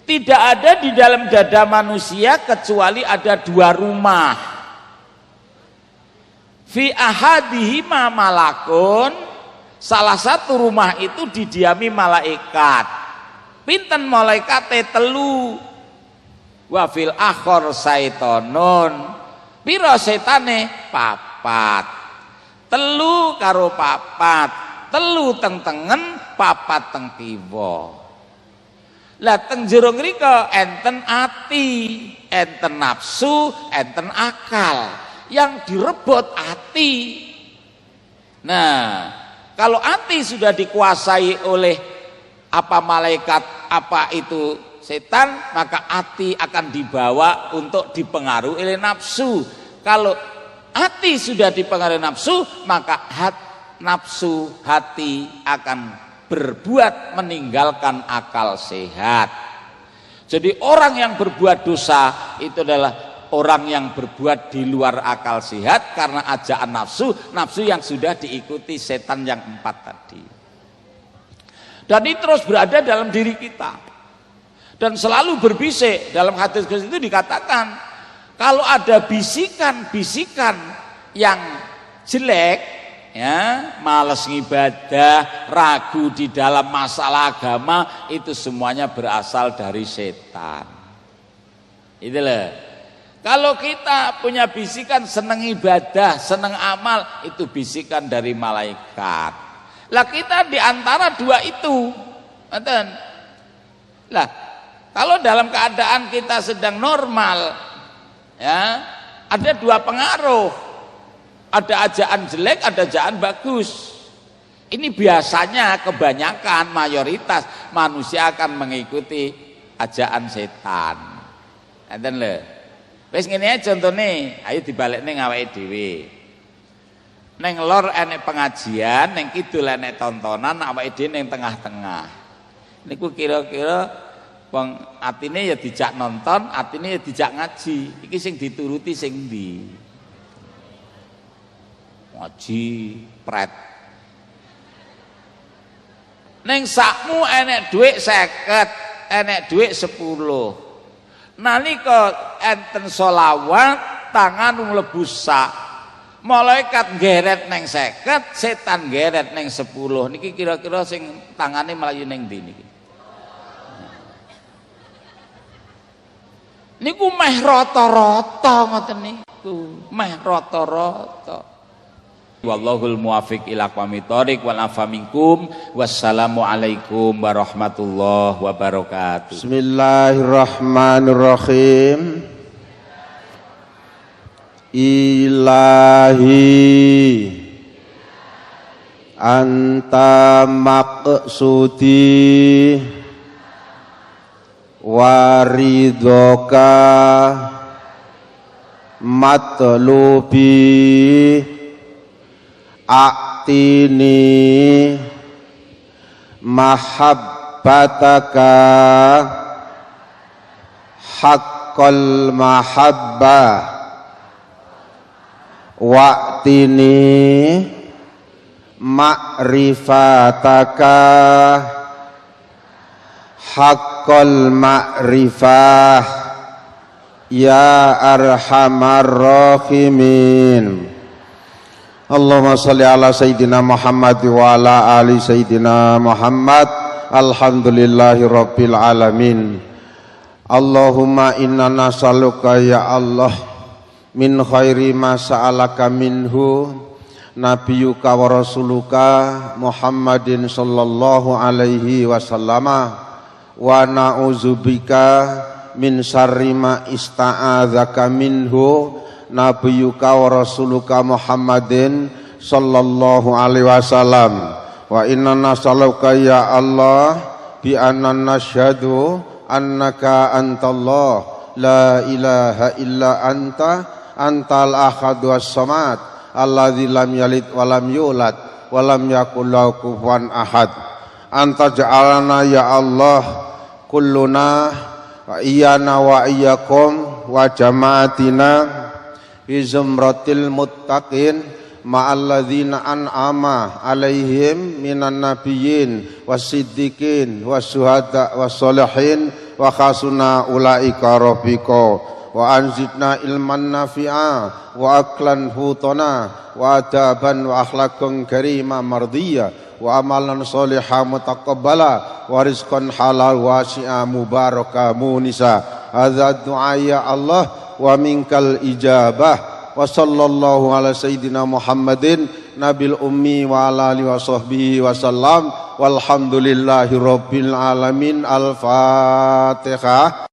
Tidak ada di dalam dada manusia kecuali ada dua rumah. Fi ahadihima malakun, salah satu rumah itu didiami malaikat. Pinten malaikate telu. Wa fil akhor saitonun, piro setane papat. Telu karo papat, telu teng tengen, papat teng kiwa. Lah teng jero ngrika enten ati, enten nafsu, enten akal. Yang direbut ati. Nah, kalau ati sudah dikuasai oleh apa malaikat, apa itu setan, maka ati akan dibawa untuk dipengaruhi oleh nafsu. Kalau hati sudah dipengaruhi nafsu, maka nafsu hati akan berbuat meninggalkan akal sehat. Jadi orang yang berbuat dosa itu adalah orang yang berbuat di luar akal sehat karena ajaan nafsu, nafsu yang sudah diikuti setan yang 4 tadi. Dan ini terus berada dalam diri kita. Dan selalu berbisik. Dalam hadis itu dikatakan, kalau ada bisikan-bisikan yang jelek, ya, malas ngibadah, ragu di dalam masalah agama, itu semuanya berasal dari setan. Itulah. Kalau kita punya bisikan seneng ibadah, seneng amal, itu bisikan dari malaikat. Lah kita di antara dua itu, lah kalau dalam keadaan kita sedang normal, ya, ada dua pengaruh, ada ajaan jelek, ada ajaan bagus. Ini biasanya kebanyakan mayoritas manusia akan mengikuti ajaan setan. Enten lho. Wis ngene ae contone, ayo dibalekne ngawake dhewe. Neng lor enek pengajian, neng kidul enek tontonan, awake dhewe ning tengah-tengah. Niku kira-kira wong atine ya dijak nonton, atine ya dijak ngaji. Iki sing dituruti sing ndi? Ngaji pret. Neng sakmu enek dhuwit 50, enek dhuwit 10. Nalika enten sholawat tangan mlebu sak, malaikat geret neng 50, setan geret neng 10. Niki kira-kira sing tangane mlayu ning ndi niki? Niku meh rata-rata ngoten niku, meh rata-rata. Wallahul muwaffiq ila aqwamit thoriq wal afa minkum. Wassalamu alaikum warahmatullahi wabarakatuh. Bismillahirrahmanirrahim. Ilahi anta maqsudi waridhoka matlubi a'tini mahabbataka haqqal mahabbah wa'tini ma'rifataka haqqal ma'rifah ya arhamar rahimin. Allahumma sholli ala sayyidina Muhammad wa ala ali sayyidina Muhammad. Alhamdulillahi rabbil alamin. Allahumma inna nas'aluka ya Allah min khairi ma sa'alaka minhu nabiyyuka wa rasuluka Muhammadin sallallahu alaihi wasallama wa na'udzubika min syarri ma ista'adzaka minhu nabiyyuka wa rasuluka Muhammadin sallallahu alaihi wasallam. Wa inna nas'aluka ya Allah bi anna nasyhadu annaka antallah la ilaha illa anta antal ahad was samad alladzi lam yalid wa lam yulad wa lam yakul lahu kufuwan ahad. Anta ja'alana ya Allah kulluna wa iyana wa iyyakum wa jama'atina fi zumratil muttaqin ma'alladzina an'ama alaihim minan nabiyyin wasiddiqin wasyuhada wassolihin wa khasuna ulaika rafiqa wa anzidna ilman nafi'a wa aklan futana wa adaban wa akhlaqan karima mardiyya wa amalan solihah mutaqabbala wa rizqan halal wasi'a mubaraka munisa. Hadza du'a ya Allah wa minkal ijabah. Wa sallallahu ala sayyidina Muhammadin nabil ummi wa ala alihi wa sahbihi wa sallam walhamdulillahi rabbil alamin. Al-Fatihah.